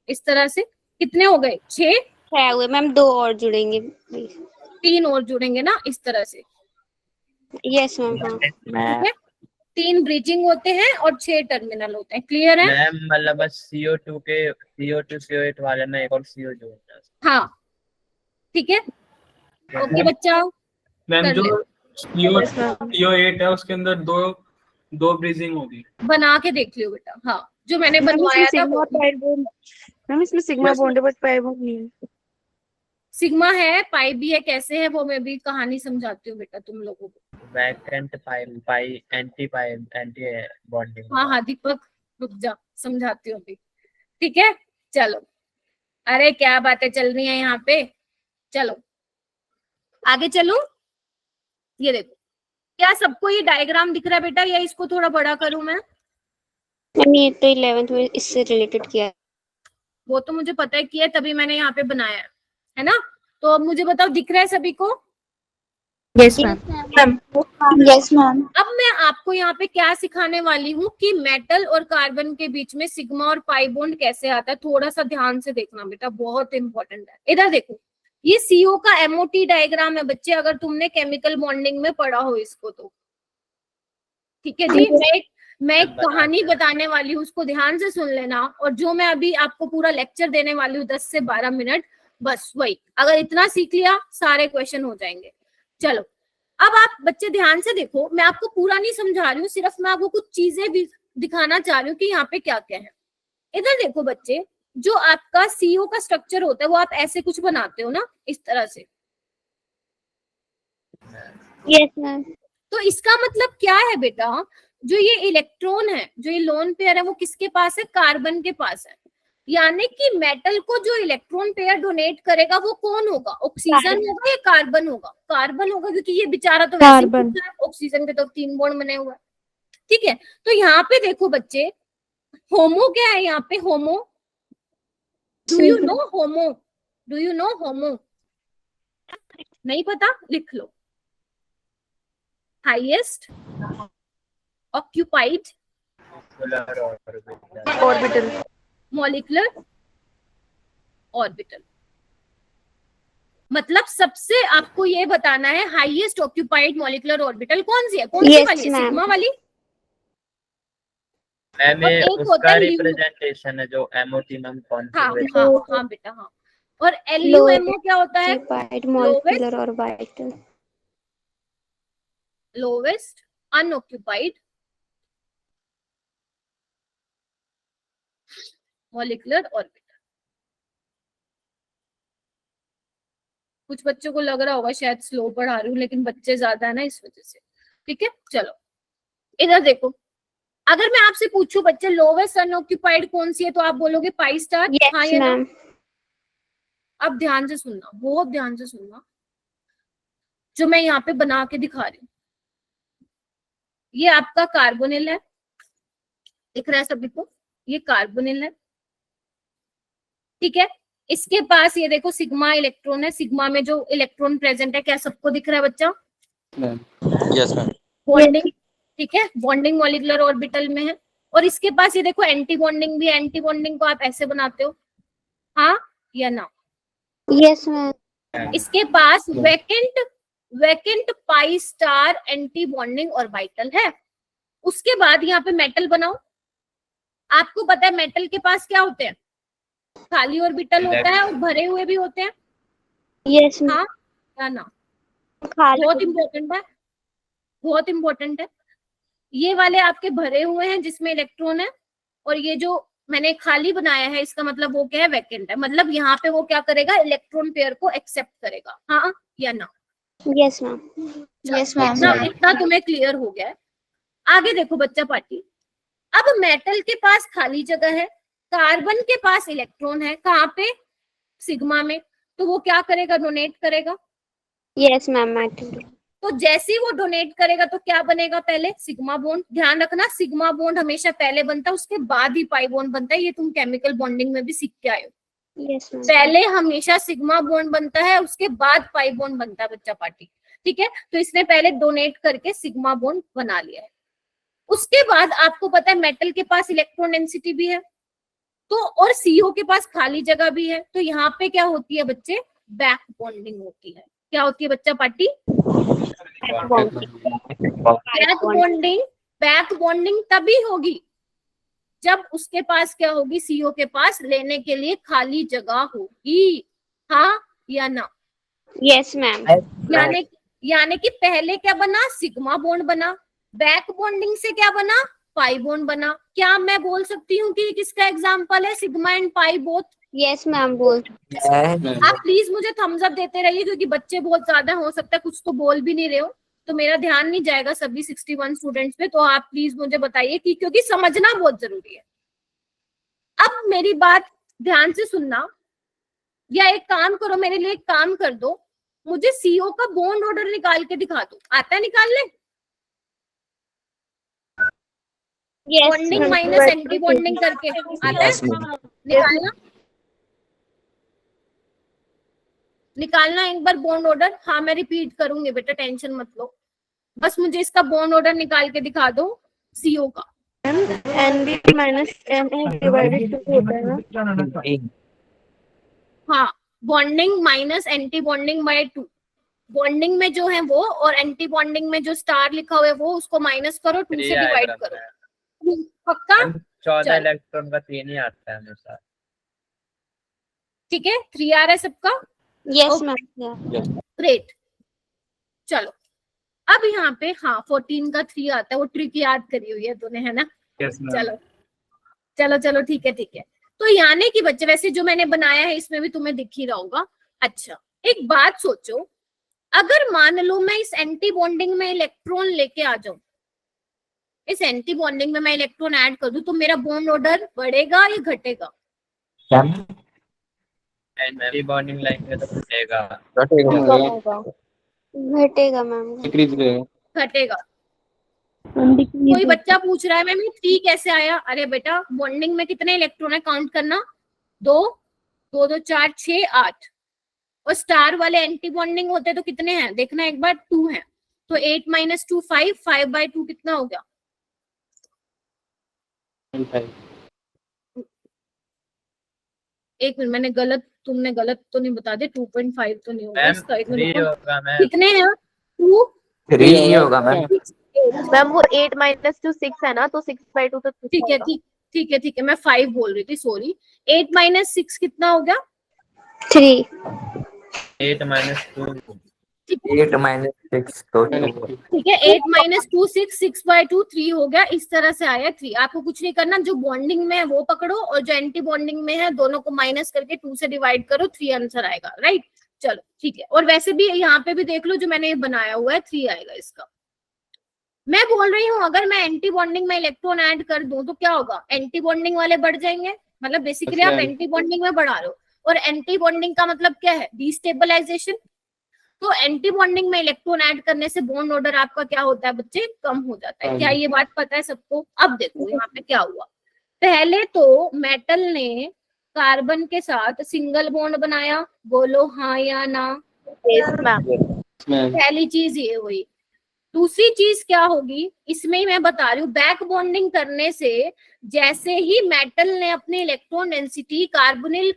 इस तरह से कितने हो गए, 6 हुए मैम, 2 और जुड़ेंगे। 3 और जुड़ेंगे ना, इस तरह से। Yes ma'am. हाँ ठीक है, 3 ब्रिजिंग होते हैं और 6 टर्मिनल होते हैं। क्लियर है मैम? मतलब बस CO2 CO8 वाले में एक और CO जोड़ना है। हाँ ठीक है, ओके बच्चा। मैम कर जो CO8 है उसके अंदर दो ब्रीजिंग होगी। बना के देख लियो बेटा। हाँ, जो मैंने बनवाया था वो मैम इसमें सिग्मा बॉन्ड है बट पाई बॉन्ड नहीं है। सिग्मा है, पाई भी है, कैसे है वो मैं भी कहानी समझाती हूँ बेटा तुम लोगों को। वैकेंट पाई एंटी बॉन्डिंग। हाँ दीपक रुक जा, समझाती हूँ अभी, ठीक है। चलो, अरे क्या बातें चल रही है यहाँ पे, चलो आगे चलो। ये देखो, क्या सबको ये डायग्राम दिख रहा है बेटा, या इसको थोड़ा बड़ा करूं मैं? मैम ये तो 11th में इससे रिलेटेड किया है। वो तो मुझे पता है किया, तभी मैंने यहाँ पे बनाया है ना। तो अब मुझे बताओ, दिख रहा है सभी को? Yes ma'am. Yes ma'am. अब मैं आपको यहाँ पे क्या सिखाने वाली हूँ कि मेटल और कार्बन के बीच में सिग्मा और पाई बॉन्ड कैसे आता है। थोड़ा सा ध्यान से देखना बेटा, बहुत इंपॉर्टेंट है। इधर देखो, ये CO का MOT डायग्राम है बच्चे, अगर तुमने केमिकल बॉन्डिंग में पढ़ा हो इसको तो। ठीक है जी, मैं एक कहानी बताने वाली हूँ, उसको ध्यान से सुन लेना। और जो मैं अभी आपको पूरा लेक्चर देने वाली हूँ 10 से 12 मिनट, बस वही, अगर इतना सीख लिया सारे क्वेश्चन हो जाएंगे। चलो, अब आप बच्चे ध्यान से देखो, मैं आपको पूरा नहीं समझा रही हूँ, सिर्फ मैं आपको कुछ चीजें भी दिखाना चाह रही हूँ कि यहाँ पे क्या क्या है। इधर देखो बच्चे, जो आपका CO का स्ट्रक्चर होता है वो आप ऐसे कुछ बनाते हो ना, इस तरह से। Yes ma'am. तो इसका मतलब क्या है बेटा, जो ये इलेक्ट्रॉन है, जो ये लोन पेयर है, वो किसके पास है? कार्बन के पास है। यानी कि मेटल को जो इलेक्ट्रॉन पेयर डोनेट करेगा वो कौन होगा? ऑक्सीजन होगा या कार्बन होगा? कार्बन होगा, क्योंकि ये बेचारा तो वैसे ही ऑक्सीजन के तो 3 बॉन्ड बने हुए हैं। ठीक है, तो यहाँ पे देखो बच्चे, होमो क्या है यहाँ पे? HOMO, do you know HOMO? Do you know HOMO? नहीं पता? लिख लो, highest occupied orbital. Molecular orbital. मतलब सबसे आपको ये बताना है हाईएस्ट ऑक्यूपाइड मॉलिक्यूलर ऑर्बिटल कौन सी है? कौन सी वाली है? सिग्मा वाली? मैम ये उसका रिप्रेजेंटेशन है जो MOT मैम कॉन्फ़िगरेशन। हाँ बेटा, हाँ। और LUMO क्या होता है? Molecular orbital. Lowest unoccupied molecular orbital. कुछ बच्चों को लग रहा होगा शायद स्लो पढ़ा रही हूँ, लेकिन बच्चे ज्यादा है ना इस वजह से। ठीक है, चलो इधर देखो, अगर मैं आपसे पूछूं बच्चे लोवेस्ट अनऑक्यूपाइड कौन सी है, तो आप बोलोगे पाई स्टार। हाँ Yes, या ना? ma'am. अब ध्यान से सुनना, बहुत ध्यान से सुनना, जो मैं यहाँ पे बना के दिखा रही हूँ। ये आपका कार्बोनिल है, दिख रहा है सभी को, ये कार्बोनिल है। ठीक है, इसके पास ये देखो सिग्मा इलेक्ट्रॉन है, सिग्मा में जो इलेक्ट्रॉन प्रेजेंट है, क्या सबको दिख रहा है बच्चा? Yes ma'am. बॉन्डिंग, ठीक है, बॉन्डिंग मॉलिक्यूलर ऑर्बिटल में है। और इसके पास ये देखो एंटी बॉन्डिंग भी है। एंटी बॉन्डिंग को आप ऐसे बनाते हो, हाँ या ना? Yes, ma'am. इसके पास vacant pi star anti bonding orbital है। उसके बाद यहाँ पे मेटल बनाओ। आपको पता है मेटल के पास क्या होते हैं? खाली ऑर्बिटल होता है और भरे हुए भी होते हैं। Yes, ma'am. हाँ या ना? खाली बहुत इंपॉर्टेंट है, बहुत इंपॉर्टेंट है। ये वाले आपके भरे हुए हैं जिसमें इलेक्ट्रॉन है, और ये जो मैंने खाली बनाया है इसका मतलब वो क्या है? वैकेंट है। मतलब यहाँ पे वो क्या करेगा? इलेक्ट्रॉन पेयर को एक्सेप्ट करेगा। हाँ या ना? Yes, ma'am. Yes, ma'am. इतना तुम्हें क्लियर हो गया है। आगे देखो बच्चा पार्टी, अब मेटल के पास खाली जगह है, कार्बन के पास इलेक्ट्रॉन है, कहाँ पे? सिग्मा में। तो वो क्या करेगा? डोनेट करेगा। Yes, ma'am. Matter. तो जैसे ही वो डोनेट करेगा तो क्या बनेगा? पहले सिग्मा बॉन्ड। ध्यान रखना, सिग्मा बॉन्ड हमेशा पहले बनता है, उसके बाद ही पाई बॉन्ड बनता है। ये तुम केमिकल बॉन्डिंग में भी सीख के आए हो। Yes, ma'am. पहले हमेशा सिग्मा बॉन्ड बनता है, उसके बाद पाई बॉन्ड बनता है बच्चा पार्टी। ठीक है, तो इसने पहले डोनेट करके सिग्मा बॉन्ड बना लिया है। उसके बाद आपको पता है मेटल के पास इलेक्ट्रॉन डेंसिटी भी है, तो और सीओ के पास खाली जगह भी है। तो यहाँ पे क्या होती है बच्चे? बैक बॉन्डिंग होती है। क्या होती है बच्चा पार्टी? बैक बॉन्डिंग तभी होगी जब उसके पास क्या होगी? सीओ के पास लेने के लिए खाली जगह होगी। हाँ या ना? Yes, ma'am. यानी कि पहले क्या बना? सिग्मा बॉन्ड बना। बैक बॉन्डिंग से क्या बना? पाई बॉन्ड बना। क्या मैं बोल सकती हूँ कि किसका एग्जाम्पल है sigma and pi both? Yes, ma'am. बोल. आप प्लीज मुझे थम्स अप देते रहिए, क्योंकि बच्चे बहुत ज्यादा हो सकता है कुछ तो बोल भी नहीं रहे हो, तो मेरा ध्यान नहीं जाएगा सभी 61 स्टूडेंट्स पे। तो आप प्लीज मुझे बताइए कि, क्योंकि समझना बहुत जरूरी है। अब मेरी बात ध्यान से सुनना, या एक काम करो, मेरे लिए एक काम कर दो, मुझे सीओ का बॉन्ड ऑर्डर निकाल के दिखा दो। आता है निकालने? Yes, bonding ma'am. Minus anti bonding करके आता है? निकालना, निकालना एक बार बॉन्ड ऑर्डर। हाँ मैं रिपीट करूंगी बेटा, टेंशन मत लो, बस मुझे इसका बॉन्ड ऑर्डर निकाल के दिखा दो सीओ का। NB minus NA divided 2 होता है ना? हाँ, bonding minus anti bonding by 2। Bonding में जो है वो, और एंटी बॉन्डिंग में जो स्टार लिखा हुआ है वो, उसको माइनस करो, 2 से डिवाइड करो। पक्का? 14 इलेक्ट्रॉन का 3 ही आता है हमेशा। ठीक है, 3 आ रहा है सबका? Yes, ma'am. Yeah. ग्रेट। चलो अब यहाँ पे हाँ 14 का 3 आता है, वो ट्रिक याद करी हुई है तूने, है ना? चलो चलो चलो ठीक है ठीक है। तो यानी कि बच्चे, वैसे जो मैंने बनाया है इसमें भी तुम्हें दिख ही रहा होगा। अच्छा एक बात सोचो, अगर मान लो मैं इस एंटी बॉन्डिंग में इलेक्ट्रॉन लेके आ जाऊं, इस एंटी बॉन्डिंग में मैं इलेक्ट्रॉन ऐड कर दूं, तो मेरा बॉन्ड ऑर्डर बढ़ेगा या घटेगा? एंटी बॉन्डिंग लाइन में तो घटेगा। घटेगा मैम. घटेगा। कोई बच्चा पूछ रहा है मैम ये 3 कैसे आया? अरे बेटा बॉन्डिंग में कितने इलेक्ट्रॉन है काउंट करना, 2 2 2 4 6 8, और स्टार वाले एंटी बॉन्डिंग होते तो कितने हैं देखना एक बार, 2 हैं। तो 8 माइनस 2 5, 5/2 कितना हो गया? एक मिनट, मैंने गलत, तुमने गलत तो नहीं बता दे, 2.5 तो नहीं होगा इसका। एक मिनट, कितने हैं? 2 3 होगा मैम। मैम वो 8 माइनस 2 6 है ना, तो 6/2 तो ठीक है ठीक है, मैं 5 बोल रही थी, सॉरी। 8 माइनस 6 कितना हो गया? 3. 8 माइनस 2 8 - 6 तो 2 ठीक है, 8 - 2 6, 6/2 3 हो गया, इस तरह से आया 3। आपको कुछ नहीं करना, जो बॉन्डिंग में है वो पकड़ो और जो एंटी बॉन्डिंग में है दोनों को माइनस करके 2 से डिवाइड करो, 3 आंसर आएगा, राइट। चलो ठीक है, और वैसे भी यहाँ पे भी देख लो जो मैंने बनाया हुआ है 3 आएगा इसका। मैं बोल रही हूँ अगर मैं एंटी बॉन्डिंग में इलेक्ट्रॉन ऐड कर दूं तो क्या होगा, एंटी बॉन्डिंग वाले बढ़ जाएंगे, मतलब बेसिकली आप एंटी बॉन्डिंग में बढ़ा रहे हो, और एंटी बॉन्डिंग का मतलब क्या है, डिस्टेबलाइजेशन। तो एंटी बॉन्डिंग में इलेक्ट्रॉन ऐड करने से बॉन्ड ऑर्डर आपका क्या होता है बच्चे, कम हो जाता है। क्या ये बात पता है सबको? अब देखो यहाँ पे क्या हुआ, पहले तो मेटल ने कार्बन के साथ सिंगल बॉन्ड बनाया, बोलो हाँ या ना। पहली चीज ये हुई। दूसरी चीज क्या होगी, इसमें ही मैं बता रही हूँ, बैक बॉन्डिंग करने से जैसे ही मेटल ने अपनी इलेक्ट्रॉन डेंसिटी कार्बोनिल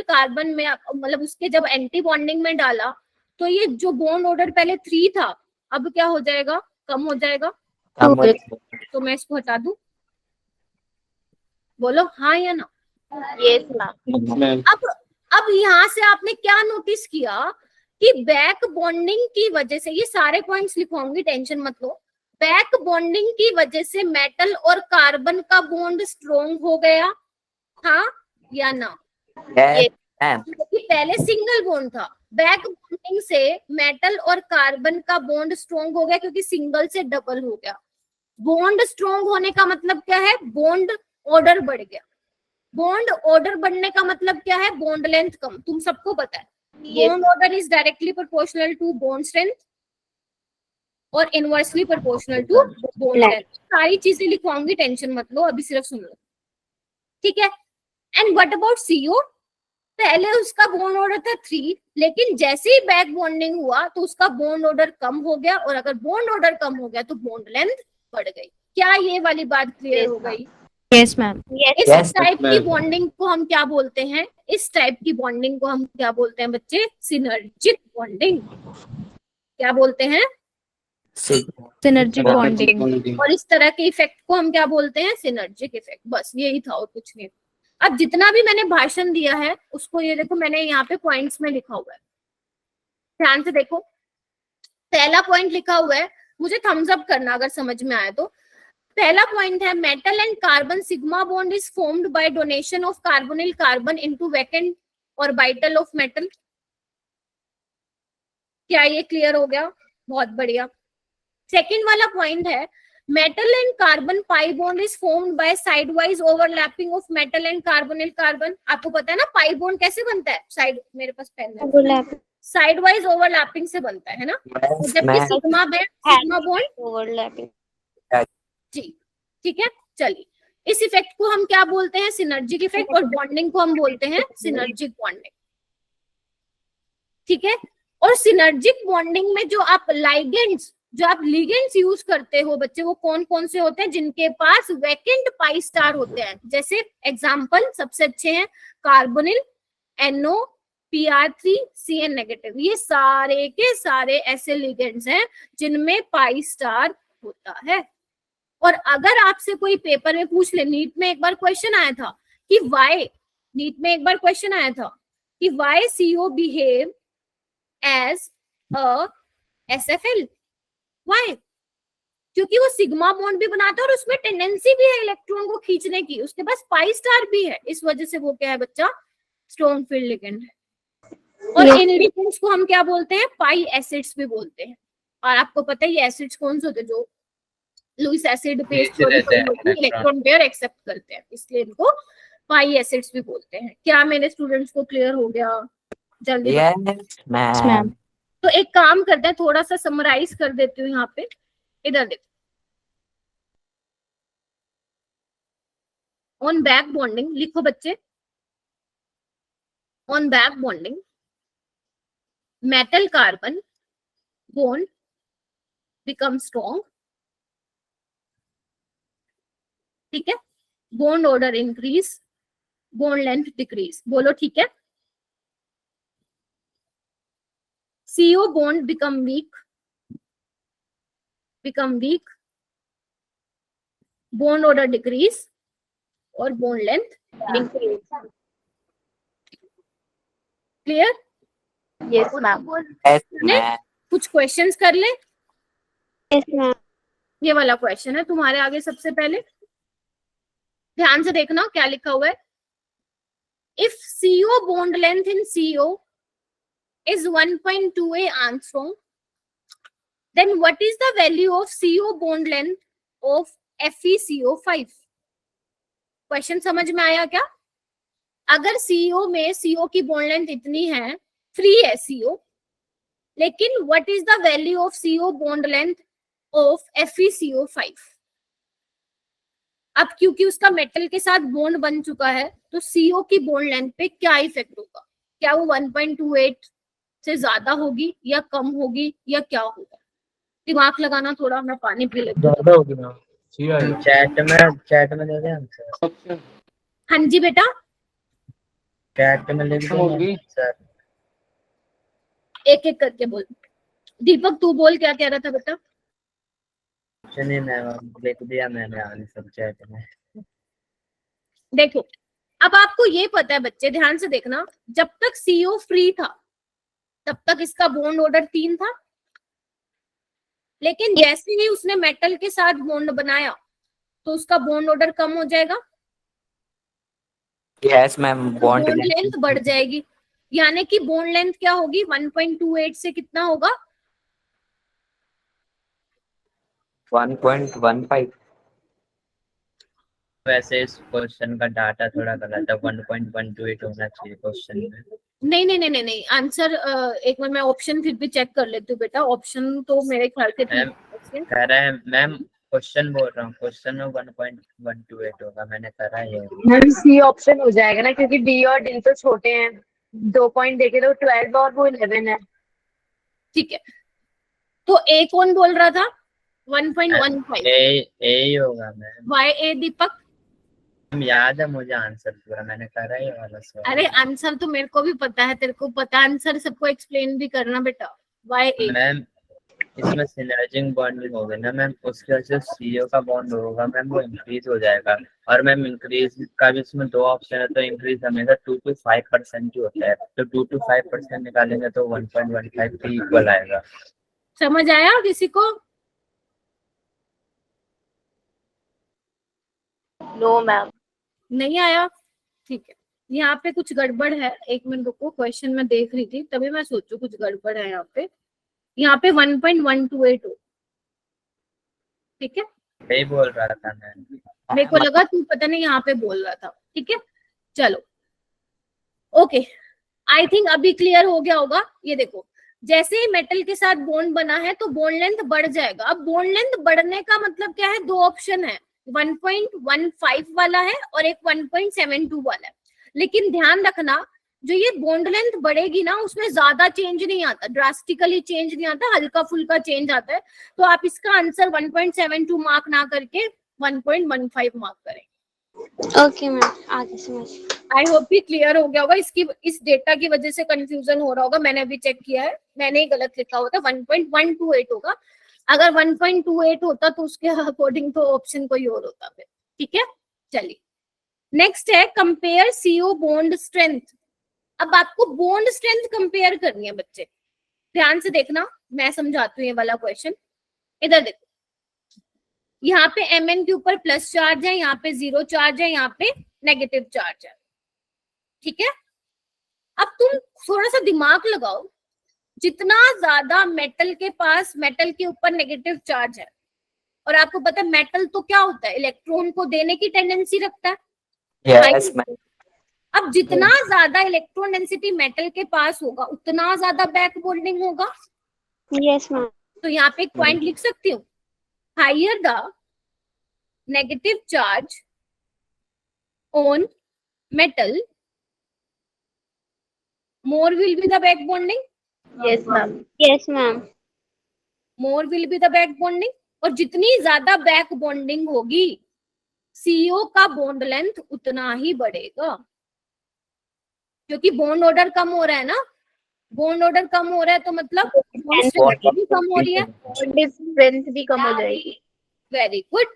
कार्बन में मतलब उसके जब एंटी बॉन्डिंग में डाला तो ये जो बॉन्ड ऑर्डर पहले 3 था अब क्या हो जाएगा, कम हो जाएगा। तो मैं इसको हटा दूं, बोलो हाँ या ना। Yes ma'am. अब यहाँ से आपने क्या नोटिस किया कि बैक बॉन्डिंग की वजह से, ये सारे पॉइंट्स लिखवाऊंगी टेंशन मत लो, बैक बॉन्डिंग की वजह से मेटल और कार्बन का बॉन्ड स्ट्रॉन्ग हो गया, हाँ या ना। क्योंकि पहले सिंगल बॉन्ड था, बैक बॉन्डिंग से मेटल और कार्बन का बॉन्ड स्ट्रॉन्ग हो गया क्योंकि सिंगल से डबल हो गया। बॉन्ड स्ट्रॉन्ग होने का मतलब क्या है, बॉन्ड ऑर्डर बढ़ गया। बॉन्ड ऑर्डर बढ़ने का मतलब क्या है, बॉन्ड लेंथ कम, तुम सबको पता है। Bond order is directly proportional to bond strength और inversely proportional to bond length. सारी चीजें लिखवाऊंगी, टेंशन मत लो, अभी सिर्फ सुन लो, ठीक है। एंड व्हाट अबाउट CO, पहले उसका बॉन्ड ऑर्डर था 3, लेकिन जैसे ही बैक बॉन्डिंग हुआ तो उसका बॉन्ड ऑर्डर कम हो गया, और अगर बॉन्ड ऑर्डर कम हो गया तो बॉन्ड लेंथ बढ़ गई। क्या ये वाली बात क्लियर हो गई? Yes ma'am. इस टाइप की बॉन्डिंग को हम क्या बोलते हैं, इस टाइप की बॉन्डिंग को हम क्या बोलते हैं बच्चे, सिनर्जिक बॉन्डिंग। क्या बोलते हैं, सिनर्जिक बॉन्डिंग। और इस तरह के इफेक्ट को हम क्या बोलते हैं, सिनर्जिक इफेक्ट। बस यही था और कुछ नहीं। अब जितना भी मैंने भाषण दिया है उसको ये देखो, मैंने यहाँ पे पॉइंट्स में लिखा हुआ है, ध्यान से देखो। पहला पॉइंट लिखा हुआ है, मुझे थम्स अप करना अगर समझ में आए तो। पहला पॉइंट है, metal and carbon sigma bond is formed by donation of carbonyl carbon into vacant orbital of metal. क्या ये क्लियर हो गया? बहुत बढ़िया। सेकंड वाला पॉइंट है, metal and carbon pi bond is formed by side wise overlapping of metal and carbonyl carbon. आपको पता है ना पाई बॉन्ड कैसे बनता है, साइड, मेरे पास पेन है, साइड वाइज ओवरलैपिंग से बनता है ना, जबकि सिग्मा बॉन्ड ओवरलैपिंग। जी ठीक है। चलिए, इस इफेक्ट को हम क्या बोलते हैं, सिनर्जिक इफेक्ट, और बॉन्डिंग को हम बोलते हैं सिनर्जिक बॉन्डिंग, ठीक है। और सिनर्जिक बॉन्डिंग में जो आप लाइगेंड्स, जो आप लिगेंड्स यूज करते हो बच्चे, वो कौन कौन से होते हैं, जिनके पास वैकेंट पाई स्टार होते हैं। जैसे एग्जांपल सबसे अच्छे हैं carbonyl, NO, PR3, CN negative. ये सारे के सारे ऐसे लिगेंड्स हैं जिनमें पाई स्टार होता है। और अगर आपसे कोई पेपर में पूछ ले, नीट में एक बार क्वेश्चन आया था कि why CO behave as a SFL। Why? क्योंकि वो सिग्मा बॉन्ड भी बनाता है और उसमें टेंडेंसी भी है इलेक्ट्रॉन को खींचने की, उसके पास पाई स्टार भी है, इस वजह से वो क्या है बच्चा, स्ट्रॉन्ग फील्ड लिगेंड है। और इन लिगेंड्स को हम क्या बोलते हैं, पाई एसिड्स भी बोलते हैं। और आपको पता है ये एसिड्स कौन से होते हैं, जो Lewis acid based electron pair accept करते हैं, इसलिए इनको पाई एसिड्स भी बोलते हैं। क्या मेरे स्टूडेंट्स को क्लियर हो गया? जल्दी मैम। तो एक काम करते हैं, थोड़ा सा समराइज कर देती हूँ यहाँ पे, इधर देखो। ऑन बैक बॉन्डिंग लिखो बच्चे, on back bonding metal carbon bond become strong, ठीक है, bond order increase, bond length decrease. बोलो ठीक है। CO bond become weak, bond order decrease और bond length increase। Clear? Yes, ma'am. Yes, ने ma'am. कुछ क्वेश्चंस कर ले। Yes, ma'am. ये वाला क्वेश्चन है तुम्हारे आगे। सबसे पहले ध्यान से देखना क्या लिखा हुआ है। If CO bond length in CO is 1.2 angstrom, then what is the value of CO bond length of FeCO5? Question समझ में आया क्या? अगर CO में CO की बॉन्ड लेंथ इतनी है, फ्री है CO, लेकिन what is the value of CO bond length of FeCO5? अब क्योंकि उसका मेटल के साथ बॉन्ड बन चुका है, तो CO की बॉन्ड लेंथ पे क्या इफेक्ट होगा? क्या वो 1.28 से ज्यादा होगी या कम होगी या क्या होगा? दिमाग लगाना थोड़ा, मैं पानी पी लेती हूँ। ज्यादा होगी मैम। सी आएगा। चैट में दे दे आंसर। हाँ जी बेटा, चैट में लिख दो सर। एक एक करके बोल। दीपक तू बोल, क्या कह रहा था बेटा? चलिए मैम लिख दिया मैंने आंसर चैट में। देखो, अब आपको ये पता है बच्चे, ध्यान से देखना, जब तक CO फ्री था तब तक इसका बॉन्ड ऑर्डर 3 था, लेकिन जैसे ही उसने मेटल के साथ बॉन्ड बनाया तो उसका बॉन्ड ऑर्डर कम हो जाएगा, Yes, ma'am. Bond bond length. Length बढ़ जाएगी। यानी कि बॉन्ड लेंथ क्या होगी? 1.28 से कितना होगा? 1.15. वैसे इस क्वेश्चन का डाटा थोड़ा गलत है, 1.128 होना चाहिए क्वेश्चन में। नहीं नहीं नहीं नहीं नहीं, आंसर एक बार मैं ऑप्शन फिर भी चेक कर लेती हूँ बेटा। ऑप्शन तो मेरे ख्याल से ठीक है। कह रहे हैं मैम, क्वेश्चन बोल रहा हूँ, क्वेश्चन में 1.128 होगा, मैंने करा है। मैम सी ऑप्शन हो जाएगा ना, क्योंकि डी और डी तो छोटे हैं, 2 पॉइंट देखे तो 12 और वो 11 है। ठीक है, तो ए कौन बोल रहा था? 1.15। ए होगा मैम। वाई ए दीपक? याद है मुझे आंसर पूरा, मैंने करा ये वाला सवाल। अरे आंसर तो मेरे को भी पता है, तेरे को पता, आंसर सबको एक्सप्लेन भी करना बेटा। वाई ए मैम इसमें सिनर्जिंग बॉन्डिंग होगा ना मैम, उसकी वजह से CO का बॉन्ड होगा मैम, वो इंक्रीज हो जाएगा। और मैम इंक्रीज का भी इसमें 2 ऑप्शन है, तो इंक्रीज हमेशा 2 to 5% ही होता है, तो 2 to 5% निकालेंगे तो 1.15 के इक्वल आएगा। समझ आया किसी को? No ma'am. नहीं आया? ठीक है, यहाँ पे कुछ गड़बड़ है। एक मिनट रुको, क्वेश्चन में देख रही थी तभी मैं सोचू कुछ गड़बड़ है यहाँ पे। यहाँ पे 1.128 हो, ठीक है? यही बोल रहा था मैं। मेरे को लगा तू पता नहीं यहाँ पे बोल रहा था। ठीक है, चलो ओके, आई थिंक अभी क्लियर हो गया होगा। ये देखो, जैसे ही मेटल के साथ बॉन्ड बना है तो बॉन्ड लेंथ बढ़ जाएगा। अब बॉन्ड लेंथ बढ़ने का मतलब क्या है? 2 ऑप्शन है, 1.15 वाला है और एक 1.72 वाला है। लेकिन ध्यान रखना, जो ये बॉन्ड लेंथ बढ़ेगी ना, उसमें ज्यादा चेंज नहीं आता, ड्रास्टिकली चेंज नहीं आता, हल्का फुल्का चेंज आता है। तो आप इसका आंसर 1.72 मार्क ना करके 1.15 मार्क करें। ओके मैम, आगे समझ। आई होप ये क्लियर हो गया होगा। इस डेटा की वजह से कंफ्यूजन हो रहा होगा, मैंने अभी चेक किया है, मैंने ही गलत लिखा होता, 1.128 होगा। अगर 1.28 होता तो उसके अकॉर्डिंग तो ऑप्शन कोई और होता फिर। ठीक है, चलिए नेक्स्ट है कंपेयर CO बॉन्ड स्ट्रेंथ। अब आपको बॉन्ड स्ट्रेंथ कंपेयर करनी है बच्चे, ध्यान से देखना, मैं समझाती हूँ ये वाला क्वेश्चन। इधर देखो, यहाँ पे Mn के ऊपर प्लस चार्ज है, यहाँ पे 0 चार्ज है, यहाँ पे नेगेटिव चार्ज है। ठीक है, अब तुम थोड़ा सा दिमाग लगाओ, जितना ज्यादा मेटल के पास, मेटल के ऊपर नेगेटिव चार्ज है, और आपको पता है मेटल तो क्या होता है, इलेक्ट्रॉन को देने की टेंडेंसी रखता है। Yes, ma'am. अब जितना ज्यादा इलेक्ट्रॉन डेंसिटी मेटल के पास होगा उतना ज्यादा बैक बॉन्डिंग होगा। Yes ma'am. तो यहाँ पे एक पॉइंट लिख सकती हूँ, higher the negative charge on metal more will be the back bonding। Yes ma'am. Yes ma'am. more will be the back bonding। और जितनी ज्यादा बैक बॉन्डिंग होगी CO का बॉन्ड लेंथ उतना ही बढ़ेगा, क्योंकि बॉन्ड ऑर्डर कम हो रहा है ना। बॉन्ड ऑर्डर कम हो रहा है तो मतलब बॉन्ड स्ट्रेंथ भी कम हो रही है, बॉन्ड स्ट्रेंथ भी कम हो जाएगी। वेरी गुड,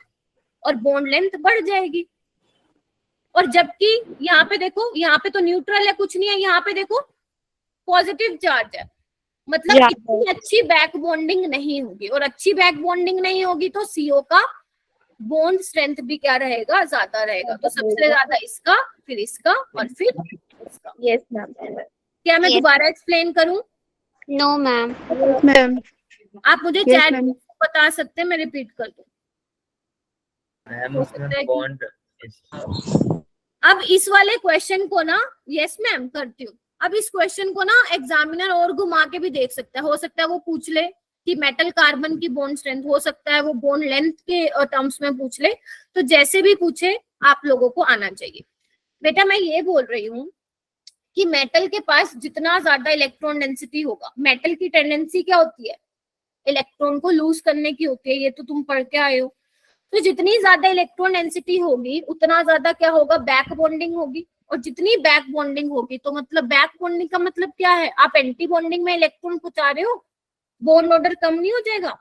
और बॉन्ड लेंथ बढ़ जाएगी। और जबकि यहाँ पे देखो, यहाँ पे तो न्यूट्रल है, कुछ नहीं है। यहाँ पे देखो पॉजिटिव चार्ज है, मतलब Yeah. इतनी अच्छी बैक बॉन्डिंग नहीं होगी, और अच्छी बैक बॉन्डिंग नहीं होगी तो CO का बॉन्ड स्ट्रेंथ भी क्या रहेगा, ज्यादा रहेगा। तो सबसे ज्यादा इसका, फिर इसका, और फिर इसका। Yes, ma'am. क्या मैं Yes. दोबारा एक्सप्लेन करूं? No, ma'am. Yes, ma'am. आप मुझे Yes, चैट ma'am. बता सकते हैं, मैं रिपीट कर दूं। मैम हो उसमें सकता है कि- बॉन्ड अब इस वाले क्वेश्चन को ना, यस मैम करती हूँ, अब इस क्वेश्चन को ना एग्जामिनर और घुमा के भी देख सकता है। हो सकता है वो पूछ ले कि मेटल कार्बन की बॉन्ड स्ट्रेंथ, हो सकता है वो बॉन्ड लेंथ के टर्म्स में पूछ ले। तो जैसे भी पूछे आप लोगों को आना चाहिए। बेटा मैं ये बोल रही हूँ कि मेटल के पास जितना ज्यादा इलेक्ट्रॉन डेंसिटी होगा, मेटल की टेंडेंसी क्या होती है, इलेक्ट्रॉन को लूज करने की होती है, ये तो तुम पढ़ के आए हो। तो जितनी ज्यादा इलेक्ट्रॉन डेंसिटी होगी उतना ज्यादा क्या होगा, बैक बॉन्डिंग होगी। और जितनी बैक बॉन्डिंग होगी तो मतलब बैक बॉन्डिंग का मतलब क्या है, आप एंटी बॉन्डिंग में इलेक्ट्रॉन पहुंचा रहे हो, बॉन्ड ऑर्डर कम नहीं हो जाएगा।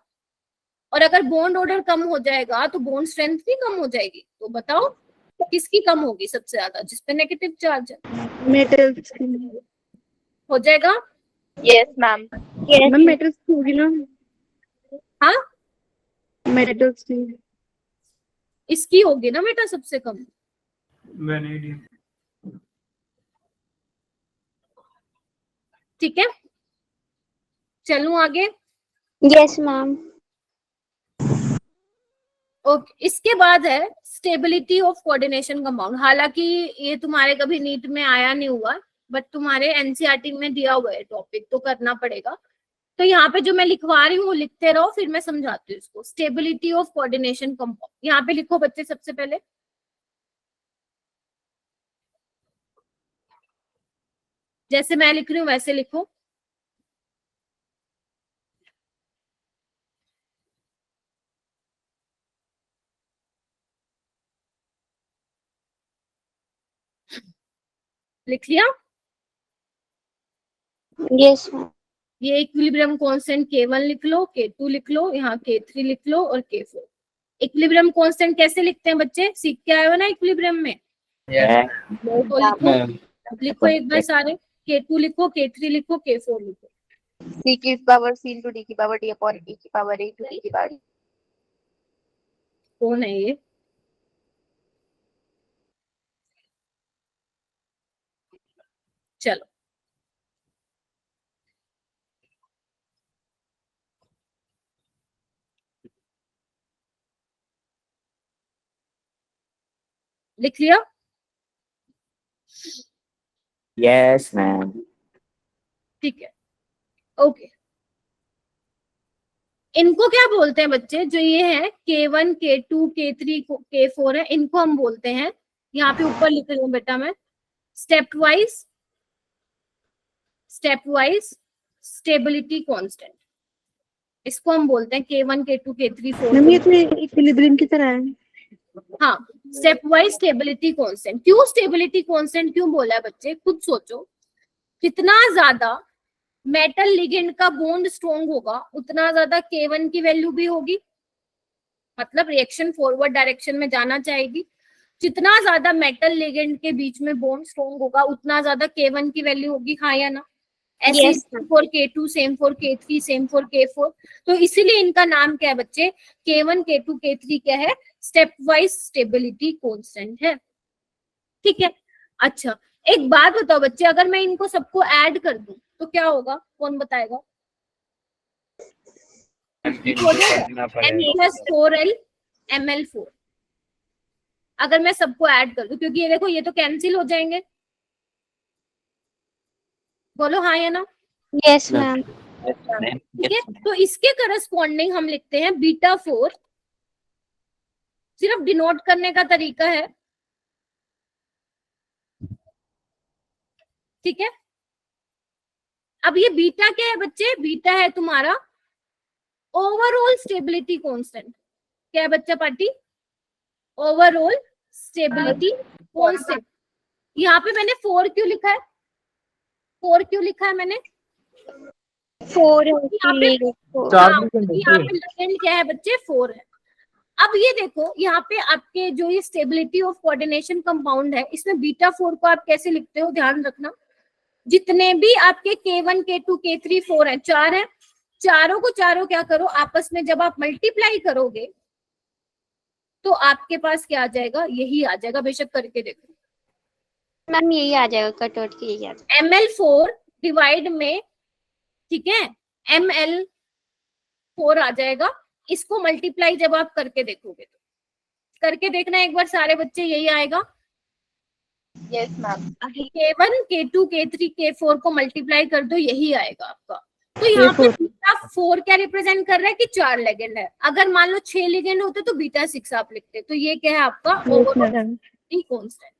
और अगर बॉन्ड ऑर्डर कम हो जाएगा तो बॉन्ड स्ट्रेंथ भी कम हो जाएगी। तो बताओ किसकी कम होगी सबसे ज्यादा, जिसपे नेगेटिव चार्ज है। Metals. हो जाएगा? Yes, ma'am. Yes. Ma'am, metals होगी ना? हाँ Metals. इसकी होगी ना बेटा सबसे कम। वेनेडियम। ठीक है, चलूं आगे। Yes, ma'am. ओके, इसके बाद है स्टेबिलिटी ऑफ कोऑर्डिनेशन कंपाउंड। हालांकि ये तुम्हारे कभी नीट में आया नहीं हुआ, बट तुम्हारे एनसीईआरटी में दिया हुआ है टॉपिक, तो करना पड़ेगा। तो यहाँ पे जो मैं लिखवा रही हूँ वो लिखते रहो, फिर मैं समझाती हूँ इसको। स्टेबिलिटी ऑफ कोऑर्डिनेशन कंपाउंड, यहाँ पे लिखो बच्चे सबसे पहले। जैसे मैं लिख रही हूँ वैसे लिखो। लिख लिया? Yes, ma'am. ये इक्विलिब्रियम कांस्टेंट K1 लिख लो, K2 लिख लो, यहाँ K3 लिख लो और K4। इक्विलिब्रियम कांस्टेंट कैसे लिखते हैं बच्चे, सीख के आए हो ना इक्विलिब्रियम में? तो लिखो एक बार सारे। K2 लिखो, K3 लिखो, K4 लिखो। C की power C into D की power D upon E की power A to D की power. कौन है ये? चलो लिख लिया? Yes, ma'am. ठीक है, ओके। इनको क्या बोलते हैं बच्चे, जो ये है K1, K2, K3, K4 है, इनको हम बोलते हैं, यहाँ पे ऊपर लिख रही हूँ बेटा मैं, स्टेप वाइज स्टेबिलिटी कांस्टेंट। इसको हम बोलते हैं K1, K2, K3, मैम ये K4। तो इक्विलिब्रियम की तरह है। हाँ, स्टेप वाइज स्टेबिलिटी कांस्टेंट। क्यों स्टेबिलिटी कांस्टेंट क्यों बोला है बच्चे, खुद सोचो। जितना ज्यादा मेटल लिगेंड का बॉन्ड स्ट्रॉन्ग होगा उतना ज्यादा K1 की वैल्यू भी होगी, मतलब रिएक्शन फॉरवर्ड डायरेक्शन में जाना चाहेगी। जितना ज्यादा मेटल लिगेंड के बीच में बॉन्ड स्ट्रॉन्ग होगा उतना ज्यादा K1 की वैल्यू होगी, हाँ या ना? ऐसे Yes. For K2, same for K3, same for K4। तो इसीलिए इनका नाम क्या है बच्चे, K1, K2, K3 क्या है, स्टेप वाइज स्टेबिलिटी कांस्टेंट है। ठीक है, अच्छा एक बात बताओ बच्चे, अगर मैं इनको सबको ऐड कर दूं तो क्या होगा, कौन बताएगा? N+4L Ml4। अगर मैं सबको ऐड कर दूं, क्योंकि ये देखो ये तो कैंसिल हो जाएंगे, बोलो हाँ या ना? Yes, ma'am. ठीक है, तो इसके करस्पॉन्डिंग हम लिखते हैं β4। सिर्फ डिनोट करने का तरीका है, ठीक है। अब ये बीटा क्या है बच्चे, बीटा है तुम्हारा ओवरऑल स्टेबिलिटी कांस्टेंट। क्या है बच्चा पार्टी, ओवरऑल स्टेबिलिटी कांस्टेंट। यहाँ पे मैंने 4 क्यों लिखा है, 4 क्यों लिखा है मैंने? 4 यहाँ पे लिगेंड क्या है बच्चे, 4 है। अब ये देखो यहाँ पे आपके जो ये स्टेबिलिटी ऑफ कोऑर्डिनेशन कंपाउंड है, इसमें β4 को आप कैसे लिखते हो, ध्यान रखना। जितने भी आपके K1 K2 K3 4 है, 4 है, चारों को चारों क्या करो आपस में जब आप मल्टीप्लाई करोगे तो आपके पास क्या आ जाएगा, यही आ जाएगा, बेशक करके देखो। मैम यही आ जाएगा, कट आउट की यही आ जाएगा। ML4 डिवाइड में, ठीक है, ML4 आ जाएगा। इसको मल्टीप्लाई जब आप करके देखोगे तो करके देखना एक बार सारे बच्चे, यही आएगा। Yes ma'am. K1 K2 K3 K4 को मल्टीप्लाई कर दो, यही आएगा आपका। तो यहाँ पे बीटा 4 क्या रिप्रेजेंट कर रहा है कि 4 लिगेंड है। अगर मान लो 6 लिगेंड होते तो बीटा 6 आप लिखते। तो ये क्या है आपका ओवरऑल कांस्टेंट।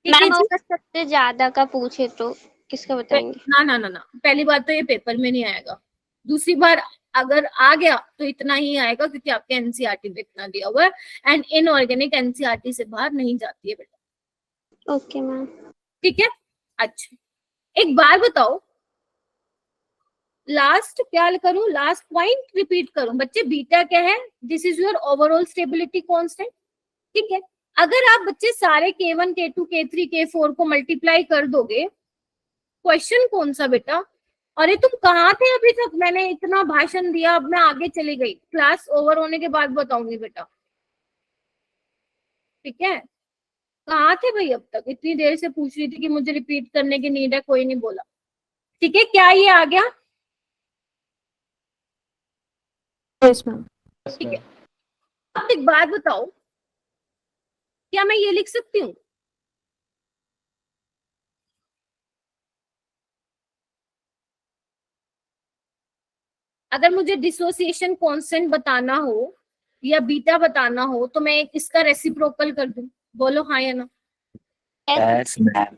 मैम अगर सबसे ज्यादा का पूछे तो किसका बताएंगे? ना ना ना ना, पहली बात तो ये पेपर में नहीं आएगा, दूसरी बार अगर आ गया तो इतना ही आएगा क्योंकि आपके एनसीईआरटी में इतना दिया हुआ है, एंड इनऑर्गेनिक एनसीईआरटी से बाहर नहीं जाती है बेटा। Okay ma'am. ठीक है, अच्छा एक बार बताओ, लास्ट क्या करूं, लास्ट पॉइंट रिपीट करूं बच्चे, बीटा क्या है, this is your overall stability constant. ठीक है, अगर आप बच्चे सारे K1 K2 K3 K4 को मल्टीप्लाई कर दोगे, क्वेश्चन कौन सा बेटा, अरे तुम कहाँ थे अभी तक, मैंने इतना भाषण दिया, अब मैं आगे चली गई, क्लास ओवर होने के बाद बताऊंगी बेटा। ठीक है, कहाँ थे भाई अब तक, इतनी देर से पूछ रही थी कि मुझे रिपीट करने की नीड है, कोई नहीं बोला। ठीक है, क्या ये आ गया? Yes ma'am. ठीक है, अब एक बात बताओ, क्या मैं ये लिख सकती हूँ, अगर मुझे डिसोसिएशन कांस्टेंट बताना हो या बीटा बताना हो तो मैं इसका रेसिप्रोकल कर दूं? बोलो हाँ या ना। Yes ma'am.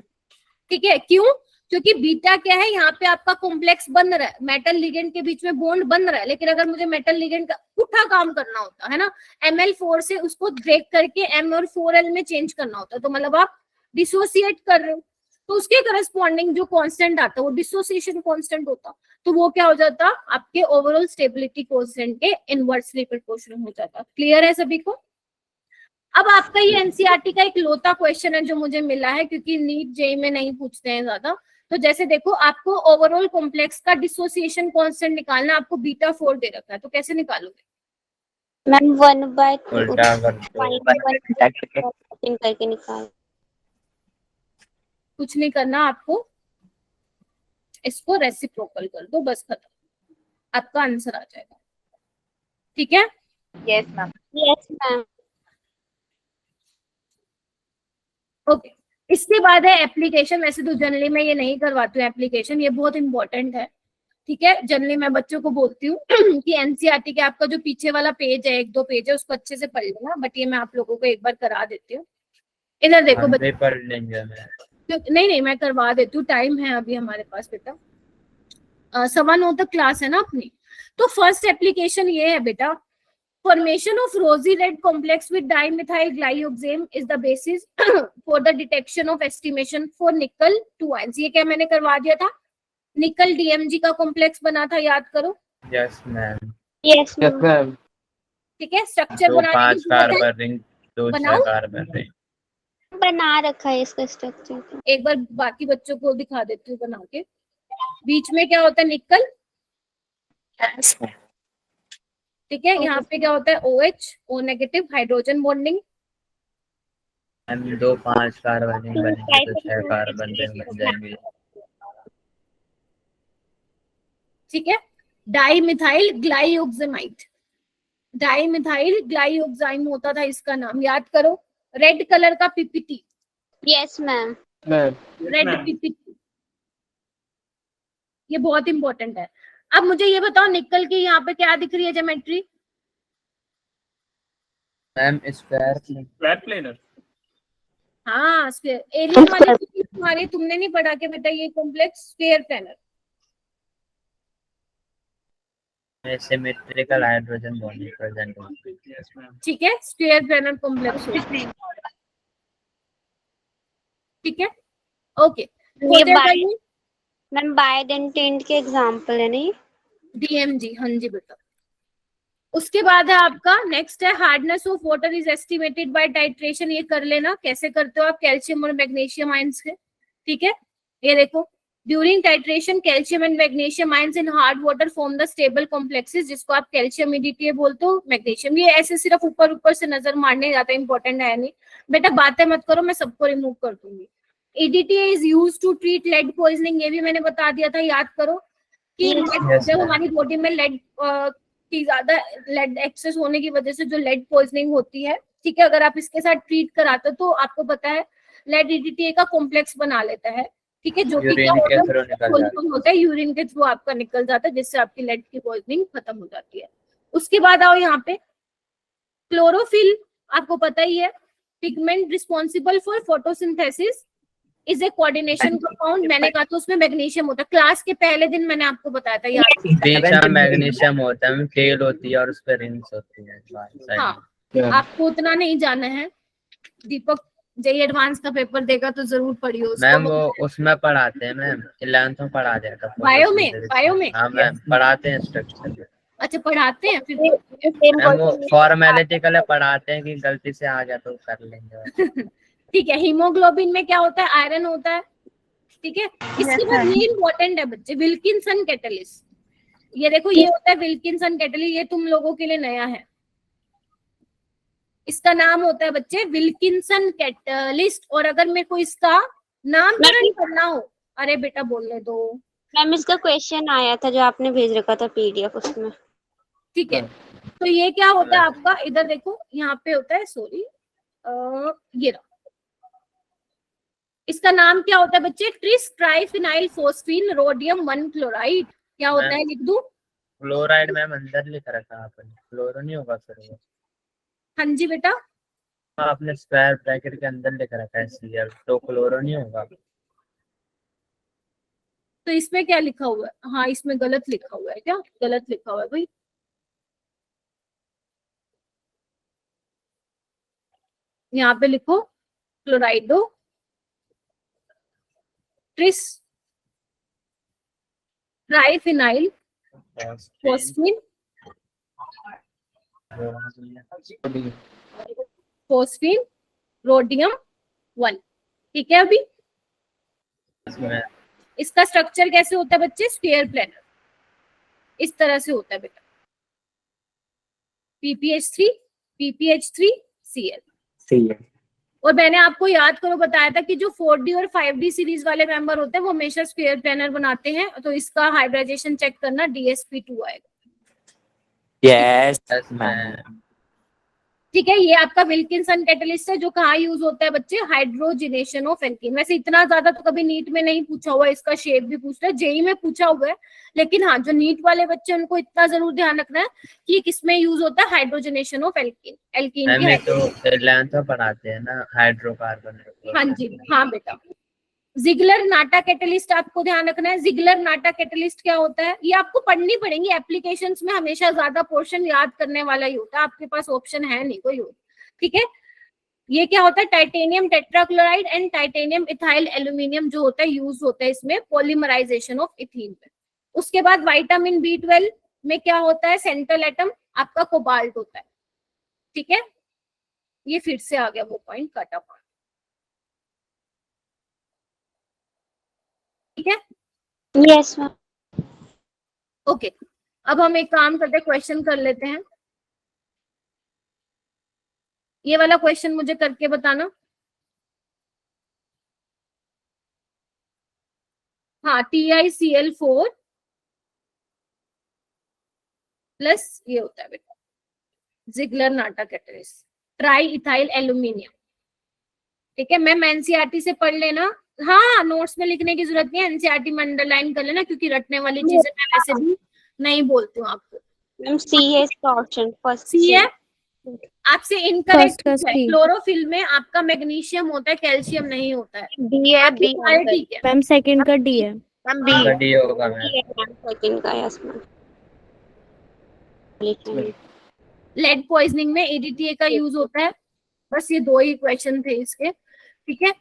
ठीक है, क्यों? क्योंकि बीटा क्या है, यहाँ पे आपका कॉम्प्लेक्स बन रहा है, मेटल लिगेंड के बीच में बॉन्ड बन रहा है, लेकिन अगर मुझे मेटल लिगेंड का पुठा काम करना होता है ना, ML4 से उसको ब्रेक करके M और 4L में चेंज करना होता है, तो मतलब आप डिसोसिएट कर रहे हो, तो उसके करस्पॉन्डिंग जो कांस्टेंट आता है वो डिसोसिएशन कांस्टेंट होता, तो वो क्या हो जाता, आपके ओवरऑल स्टेबिलिटी कांस्टेंट के इनवर्सली प्रोपोर्शनल हो जाता। क्लियर है सभी को? अब आपका ये एनसीईआरटी का एक लोता क्वेश्चन है जो मुझे मिला है, क्योंकि नीट जेईई में नहीं पूछते हैं ज्यादा। तो जैसे देखो, आपको ओवरऑल कॉम्प्लेक्स का डिसोसिएशन कांस्टेंट निकालना, आपको बीटा 4 दे रखा है, तो कैसे निकालोगे? मैम 1/2 उल्टा कर दो। करके निकाल। कुछ नहीं करना आपको, इसको रेसिप्रोकल कर दो, बस खत्म, आपका आंसर आ जाएगा। ठीक है, yes ma'am. Yes ma'am. Okay. इसके बाद है एप्लीकेशन। वैसे तो जनरली मैं ये नहीं करवाती हूँ एप्लीकेशन, ये बहुत इंपॉर्टेंट है। ठीक है, जनरली मैं बच्चों को बोलती हूँ कि एनसीईआरटी के आपका जो पीछे वाला पेज है, 1-2 पेज है, उसको अच्छे से पढ़ लेना, बट ये मैं आप लोगों को एक बार करा देती हूँ। इधर देखो बच्चे, पढ़ लेंगे मैं। नहीं मैं करवा देती हूँ, टाइम है अभी हमारे पास बेटा, 9:15 तक क्लास है ना अपनी। तो फर्स्ट एप्लीकेशन ये है बेटा, formation of rosy red complex with dimethyl glioxame is the basis for the detection of estimation for nickel 2 ions। ये क्या मैंने करवा दिया था, निकल DMG का कॉम्प्लेक्स बना था, याद करो। Yes ma'am. Yes ma'am. ठीक है, स्ट्रक्चर बनाने 5 कार्बन रिंग, 2 बनाओ? कार्बन रिंग बना रखा है इसका स्ट्रक्चर। एक बार बाकी बच्चों को दिखा देती हूँ बना के। बीच में क्या होता है, निकल। Yes ma'am. ठीक है, यहाँ पे क्या होता है, OH, O negative, hydrogen bonding. हम 2 5 कार्बन रिंग बनेंगे तो 6 कार्बन रिंग बन जाएंगे। ठीक है, डाइमिथाइल ग्लाइऑक्सामाइड, डाइमिथाइल ग्लाइऑक्साइम होता था इसका नाम, याद करो। रेड कलर का PPT, yes ma'am. Red PPT, ये बहुत इंपॉर्टेंट है। अब मुझे ये बताओ, निकल की यहाँ पे क्या दिख रही है ज्योमेट्री? Ma'am square planar. हाँ, स्क्वायर। एलियन वाली तुम्हारी, तुमने नहीं पढ़ा के बेटा ये complex square planar? Symmetrical hydrogen bond represent. ठीक है, स्क्वायर प्लेनर कॉम्प्लेक्स हो। ठीक है, ओके। मैम बाइडेंटेंट के एग्जांपल है नहीं? DMG, हाँ जी बेटा। उसके बाद है आपका नेक्स्ट है, hardness of water is estimated by titration. ये कर लेना, कैसे करते हो आप कैल्शियम और मैग्नीशियम आयंस के। ठीक है, ये देखो, during titration calcium and magnesium ions in hard water form the stable complexes, जिसको आप कैल्शियम EDTA बोलते हो, मैग्नीशियम। ये ऐसे सिर्फ ऊपर ऊपर से नजर मारने, ज्यादा इंपॉर्टेंट है नहीं बेटा, बातें मत करो, मैं सबको रिमूव कर दूंगी। EDTA is use to treat lead poisoning, ये भी मैंने बता दिया था, याद करो कि जब हमारी बॉडी में लेड की ज्यादा लेड एक्सेस होने की वजह से जो लेड पॉइजनिंग होती है, ठीक है, अगर आप इसके साथ ट्रीट कराते हो तो आपको पता है लेड EDTA का कॉम्प्लेक्स बना लेता है, ठीक है, जो कि क्या होता है यूरिन के थ्रू आपका निकल जाता है, जिससे आपकी लेड की पॉइजनिंग खत्म हो जाती है। उसके बाद आओ यहाँ पे क्लोरोफिल, आपको पता ही है, pigment responsible for photosynthesis is a coordination compound. मैंने कहा तो उसमें मैग्नीशियम होता है, क्लास के पहले दिन मैंने आपको बताया था याद। बीच में मैग्नीशियम होता है, टेल होती है और उस पे रिंग्स होती है। हाँ, आपको उतना नहीं जाना है, दीपक जेई एडवांस का पेपर देगा तो जरूर पढ़ियो उसको। मैम वो उसमें पढ़ाते हैं मैम, 11th में पढ़ा दिया था। बायो में हाँ मैम पढ़ाते हैं स्ट्रक्चर। अच्छा पढ़ाते हैं, फिर मैम वो फॉर्मेलिटी के लिए पढ़ाते हैं कि गलती से आ गया तो कर लेंगे। ठीक है, हीमोग्लोबिन में क्या होता है, आयरन होता है, ठीक है। इसके बाद ये इंपॉर्टेंट है बच्चे, विल्किंसन कैटलिस्ट। ये देखो, ये होता है विल्किंसन कैटलिस्ट, ये तुम लोगों के लिए नया है, इसका नाम होता है बच्चे विल्किंसन कैटलिस्ट। और अगर मेरे को इसका नामकरण करना हो, अरे बेटा बोलने दो मैम, इसका क्वेश्चन आया था जो आपने भेज रखा था PDF उसमें, ठीक है। तो ये क्या होता है आपका, इधर देखो यहाँ पे होता है, सॉरी ये रहा, इसका नाम क्या होता है बच्चे, tris triphenyl phosphine rhodium 1 chloride. क्या होता है, लिख दूं? क्लोराइड मैम अंदर लिख रखा आपने, क्लोरो नहीं होगा फिर वो। हाँ जी बेटा, आपने स्क्वायर ब्रैकेट के अंदर लिख रखा है Cl, तो क्लोरो नहीं होगा। तो इसमें क्या लिखा हुआ है, हाँ इसमें गलत लिखा हुआ है, क्या गलत लिखा हुआ है भाई, यहाँ पे लिखो क्लोराइडो ट्रिस ट्राइफिनाइल फोस्फीन रोडियम 1, ठीक है। अभी इसका स्ट्रक्चर कैसे होता है बच्चे, स्क्वायर प्लेनर, इस तरह से होता है बेटा, PPH3 PPH3 Cl। और मैंने आपको याद करो बताया था कि जो 4D और 5D सीरीज वाले मेंबर होते हैं वो हमेशा स्क्वायर प्लेनर बनाते हैं, तो इसका हाइब्रिडाइजेशन चेक करना, DsP2 आएगा। Yes, ma'am. ठीक है, ये आपका विल्किंसन कैटलिस्ट है, जो कहाँ यूज होता है बच्चे, हाइड्रोजिनेशन ऑफ एल्कीन। वैसे इतना ज्यादा तो कभी नीट में नहीं पूछा हुआ, इसका शेप भी पूछ रहा है, जेई में पूछा हुआ है, लेकिन हाँ जो नीट वाले बच्चे उनको इतना जरूर ध्यान रखना है कि किसमें यूज होता है, हाइड्रोजिनेशन ऑफ एल्कीन। एल्कीन की तो 11th में पढ़ाते हैं ना हाइड्रोकार्बन। हाँ जी, हाँ बेटा। जिगलर नाटा कैटलिस्ट आपको ध्यान रखना है, जिगलर नाटा कैटलिस्ट क्या होता है, ये आपको पढ़नी पड़ेंगी एप्लीकेशंस में, हमेशा ज्यादा पोर्शन याद करने वाला ही होता है, आपके पास ऑप्शन है नहीं कोई और, ठीक है। ये क्या होता है, titanium tetrachloride and titanium ethyl aluminium जो होता है यूज होता है इसमें पॉलीमराइजेशन ऑफ इथीन में। उसके बाद विटामिन B12 में क्या होता है, सेंट्रल एटम आपका कोबाल्ट होता है, ठीक है। ये फिर से आ गया वो पॉइंट कट ऑफ, ठीक है। Yes ma'am. ओके, अब हम एक काम करते हैं, क्वेश्चन कर लेते हैं। ये वाला क्वेश्चन मुझे करके बताना। हाँ, TiCl4 प्लस ये होता है बेटा जिगलर नाटा कैटलिस्ट, ट्राई इथाइल एल्यूमिनियम, ठीक है। मैम एनसीईआरटी से पढ़ लेना, हाँ नोट्स में लिखने की जरूरत नहीं है, एनसीईआरटी में अंडरलाइन कर लेना, क्योंकि रटने वाली चीजें मैं वैसे भी नहीं बोलती हूँ आपको। मैम सी है इसका ऑप्शन, फर्स्ट सी है, आपसे इनकरेक्ट है। First का C। क्लोरोफिल में आपका मैग्नीशियम होता है, कैल्शियम नहीं होता है। डी है, बी ठीक है मैम सेकंड का D है। मैम, बी डी होगा मैम। सेकंड का, यस मैम। लेड पॉइजनिंग में EDTA का यूज होता है, बस ये दो ही क्वेश्चन थे इसके, ठीक है।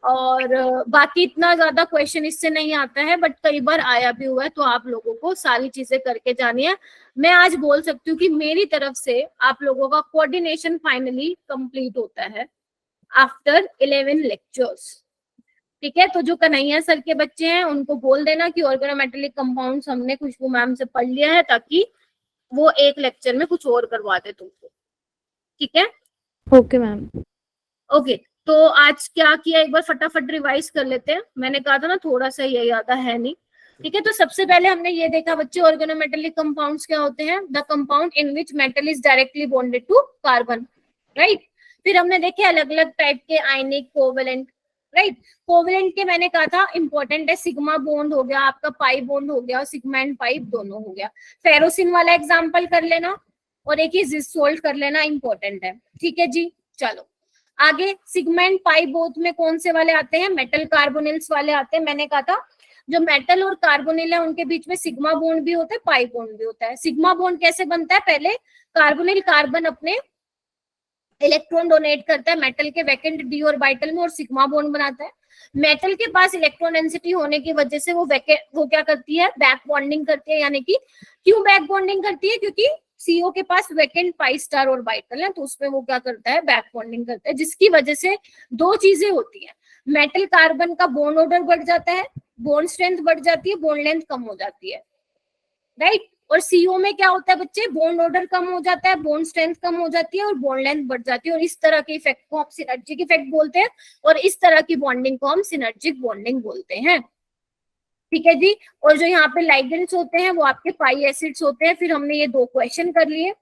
और बाकी इतना ज्यादा क्वेश्चन इससे नहीं आता है, बट कई बार आया भी हुआ है, तो आप लोगों को सारी चीजें करके जानी है। मैं आज बोल सकती हूँ कि मेरी तरफ से आप लोगों का कोऑर्डिनेशन फाइनली कंप्लीट होता है आफ्टर 11 लेक्चर्स, ठीक है, तो जो कन्हैया सर के बच्चे हैं उनको बोल देना कि ऑर्गेनोमेटेलिक कंपाउंड्स हमने खुशबू मैम से पढ़ लिया है, ताकि वो एक लेक्चर में कुछ और करवा दे तुमको। ठीक है, ओके मैम। ओके। तो आज क्या किया एक बार फटाफट रिवाइज कर लेते हैं। मैंने कहा था ना थोड़ा सा ये याद है नहीं। ठीक है, तो सबसे पहले हमने ये देखा बच्चे ऑर्गेनोमेटेलिक कंपाउंड्स क्या होते हैं, the compound in which metal is directly bonded to carbon, right. फिर हमने देखे अलग अलग टाइप के आयनिक, कोवेलेंट, राइट। कोवेलेंट के मैंने कहा था इंपॉर्टेंट है, सिग्मा बॉन्ड हो गया आपका, पाई बॉन्ड हो गया, सिग्मा एंड पाई दोनों हो गया। फेरोसिन वाला एग्जांपल कर लेना और एक ही जिसोल्ट कर लेना, इंपॉर्टेंट है। ठीक है जी, चलो आगे। सिग्मा एंड पाई बोथ में कौन से वाले आते हैं, मेटल कार्बोनिल्स वाले आते हैं। मैंने कहा था जो मेटल और कार्बोनिल है उनके बीच में सिग्मा बॉन्ड भी होता है, पाई बॉन्ड भी होता है। सिग्मा बॉन्ड कैसे बनता है, पहले कार्बोनिल कार्बन अपने इलेक्ट्रॉन डोनेट करता है मेटल के वैकेंट डी ऑर्बिटल में और सिग्मा बॉन्ड बनाता है। मेटल के पास इलेक्ट्रॉन डेंसिटी होने की वजह से वो क्या करती है, बैक बॉन्डिंग करती है। यानी कि क्यों बैक बॉन्डिंग करती है, क्योंकि सीओ के पास वैकेंट पाई स्टार ऑर्बिटल है, तो उसमें वो क्या करता है, बैक बॉन्डिंग करता है, जिसकी वजह से दो चीजें होती है। मेटल कार्बन का बॉन्ड ऑर्डर बढ़ जाता है, बॉन्ड स्ट्रेंथ बढ़ जाती है, बॉन्ड लेंथ कम हो जाती है, राइट। और सीओ में क्या होता है बच्चे, बॉन्ड ऑर्डर कम हो जाता है, बॉन्ड स्ट्रेंथ कम हो जाती है और बॉन्ड लेंथ बढ़ जाती है। और इस तरह के इफेक्ट को हम सिनर्जिक इफेक्ट बोलते हैं और इस तरह की बॉन्डिंग को हम सिनर्जिक बॉन्डिंग बोलते हैं। ठीक है जी। और जो यहाँ पे लाइगेंड्स होते हैं वो आपके पाई एसिड्स होते हैं। फिर हमने ये दो क्वेश्चन कर लिए।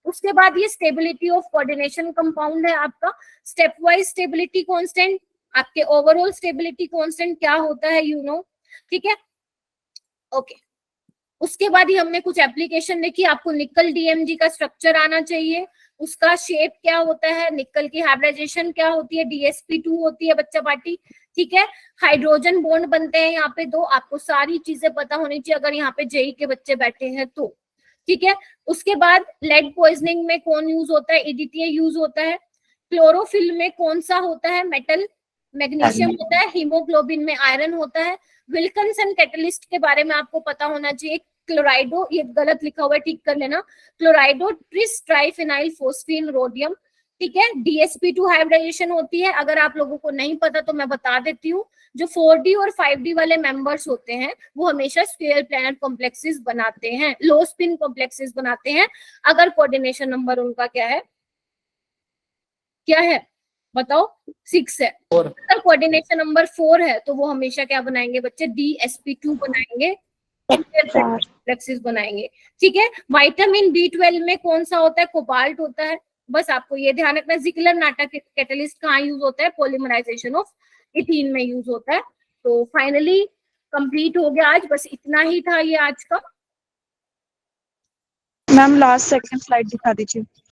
उसके बाद ये स्टेबिलिटी ऑफ कोऑर्डिनेशन कंपाउंड है आपका, स्टेप वाइज स्टेबिलिटी कांस्टेंट, आपके ओवरऑल स्टेबिलिटी कांस्टेंट क्या होता है, यू नो। ठीक है, ओके। उसके बाद ही हमने कुछ एप्लीकेशन देखी। आपको निकल डीएमजी का स्ट्रक्चर आना चाहिए, उसका शेप क्या होता है, निकल की हाइब्रिडाइजेशन क्या होती है, DsP2 होती है बच्चा पार्टी। ठीक है, हाइड्रोजन बॉन्ड बनते हैं यहाँ पे दो, आपको सारी चीजें पता होनी चाहिए अगर यहाँ पे जेई के बच्चे बैठे हैं तो। ठीक है, उसके बाद लेड पॉइजनिंग में कौन यूज होता है, EDTA यूज होता है। क्लोरोफिल में कौन सा होता है, मेटल, मैग्नीशियम होता है। हीमोग्लोबिन में आयरन होता है। विल्किंसन कैटलिस्ट के बारे में आपको पता होना चाहिए। क्लोराइडो, ये गलत लिखा हुआ है, ठीक कर लेना, क्लोराइडो ट्रिस ट्राइफिनाइल फोस्फीन रोडियम। ठीक है, DsP2 हाइब्रिडाइजेशन होती है। अगर आप लोगों को नहीं पता तो मैं बता देती हूँ, जो 4D और 5D वाले मेंबर्स होते हैं वो हमेशा स्क्वायर प्लैनर कॉम्प्लेक्सेस बनाते हैं, लो स्पिन कॉम्प्लेक्सेस बनाते हैं। अगर कोऑर्डिनेशन नंबर उनका क्या है, क्या है बताओ, 6 है। अगर कोऑर्डिनेशन नंबर 4 है तो वो हमेशा क्या बनाएंगे बच्चे, DsP2 बनाएंगे, कॉम्प्लेक्सेस बनाएंगे। ठीक है, विटामिन B12 में कौन सा होता है, कोबाल्ट होता है। बस आपको ये ध्यान रखना। जिगलर नाटा कैटलिस्ट कहाँ यूज होता है, पॉलीमराइजेशन ऑफ इथीन में यूज होता है। तो फाइनली कंप्लीट हो गया आज, बस इतना ही था ये आज का। मैम लास्ट सेकंड स्लाइड दिखा दीजिए।